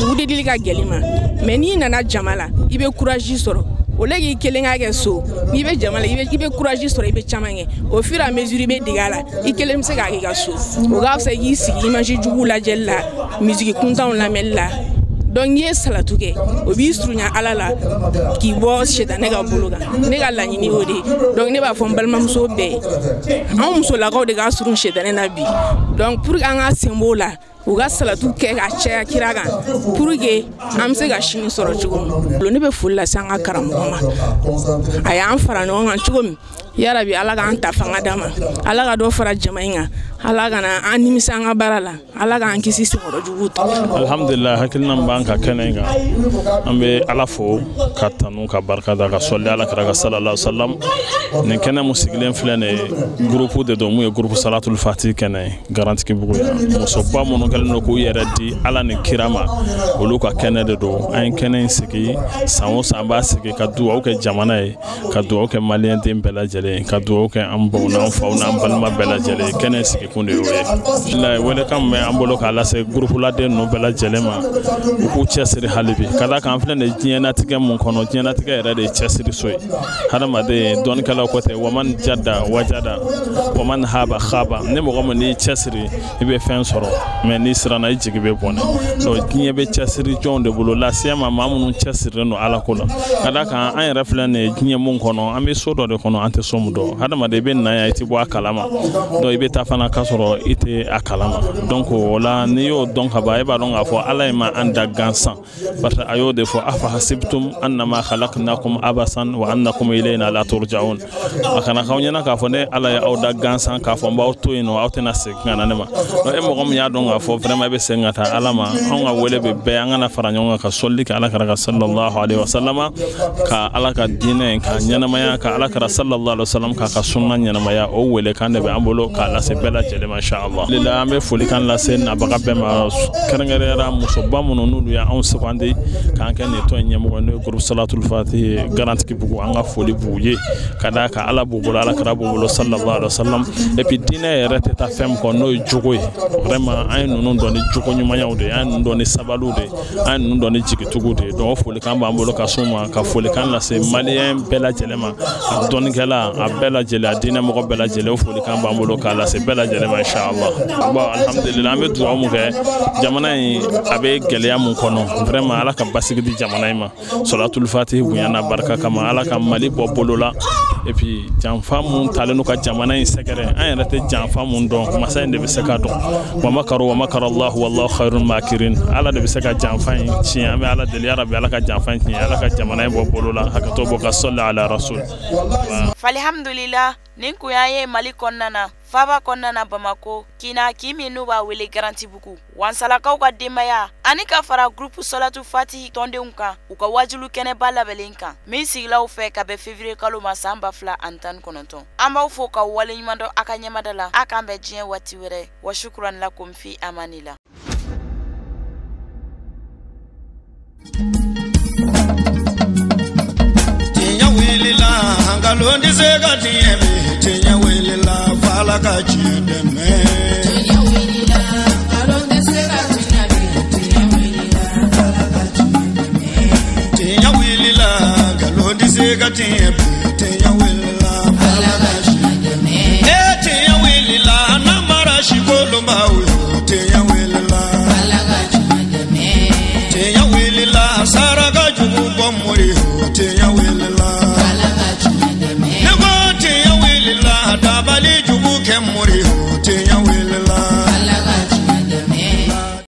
wude dilika gelima mais ni nana jamala ibe courage soro olegi kelenga ke so ni be jamala ibe courage soro ibe chamange au fur et à mesure ibe digala ikelem se ga ga so o ga se yi si image jugu la jella musique kunta on la mella donc ye salatu ke obi strunya alala ki bo sheda ne ga buluga ne ga la nyini odi donc ne ba fo balma muso be an muso la ga de ga strun sheda ne nabi donc pour anga sembola uga salatu ke ga cheya kiraga pour que am se ga shini soro chugo lo ne be fulla sanga karamo ma aya an fara no an chugo ya rabi ala ga anta fanga dama ala ga do fara jamainga ala ga na animi sanga barala ala ga an kisi soro jugu alhamdulillah hakilna banka kenenga ambe ala fo katanu ka barka da ga solli ala kara sallallahu alaihi wasallam ne kena musigilen flene groupe de do mu groupe salatul fatih kene garanti ki bugu so ba mono no ko yeradi ala ne kirama olu ka kenede do an kenen sigi sanwo samba sigi ka duwa ke jamana e ka duwa ke malien dem bela jele ka duwa ke ambo na fauna balma bela jele kenen sigi kunde oye la wala kam me ambolo ka la se groupe la de no bela jele ma ko chesiri halibi kada kan fle ne jiena tige mun kono jiena tige era de chesiri soy hadama de don kala ko te waman jadda wajada waman haba khaba ne mo gomo ni chesiri ibe fen soro men ni sirana jigi be bonne do kinye be chasiri jonde bulu la sema mamunu chasiri no ala kola kada kan an reflane kinye mun kono ambe sodo de kono ante somudo hadama de ben na ya iti bo akalama do ibe tafana kasoro ite akalama donc wala ni yo donc haba e ba don afo ala ma anda gansan parce ayo de fo afa hasibtum annama khalaqnakum abasan wa annakum ilayna la turja'un akana kawnyana ka fo ne ala ya awda gansan ka fo mbaw to ino awtena se ngana nema no e mo gom ya don afo vraiment be sengata alama on a wele be angana faranyo ka solli ka ala kara sallallahu alaihi wasallama ka ala ka dine ka nyana maya ka ala kara sallallahu alaihi wasallam ka sunna nyana maya o wele kan de be ambolo ka la se bela jele masha Allah lila ambe foli kan la sen abaga be ma karangere ra musoba mono nulu ya on sekonde kan kan ne to nyamo no groupe salatul fatih garanti ki bugu anga foli buye kada ka ala bugu ala kara bugu sallallahu alaihi wasallam et puis dine rete ta femme ko no jogoy vraiment ay non doni joko nyuma yawde ay non doni sabalude ay non doni jigitugude do foli kan ba mbolo ka suma ka foli kan la se malien bela jelema doni kala a bela jele adina mo bela jele foli kan ba mbolo ka la se bela jelema inshallah ba alhamdulillah me duwa mu ke jamana yi abe geleya mun kono vraiment ala ka basigi di jamana ma salatul fatih bunyana barka kama ala ka mali bobolola et puis janfa mun talenu ka jamana yi sekere ay rete janfa mun don masa inde be sekato wa makaru wa makara Allah wallahu khairul makirin ala de be seka janfa yi ci ame ala de ya rabbi ala ka janfa yi ala ka jamana yi bobolola hakato boka sallallahu ala rasul falhamdulillah ninku yaye mali konnana faba konnana Bamako kina kimi nuba wele garanti buku wansala ka demaya ani ka fara groupe salatu fatih tonde unka uka wajulu kene bala belenka mi siglaw fe ka be février kalo masamba fla antan kononton amba fo ka wale nyimando akanyamadala akambe jien wati were wa shukran lakum fi amanila tinya wele la hangalo ndisega tinya wele la fala ka tiɲɛ dɛmɛ. Tiɲɛ wulila nkalon tɛ se ka tiɲɛ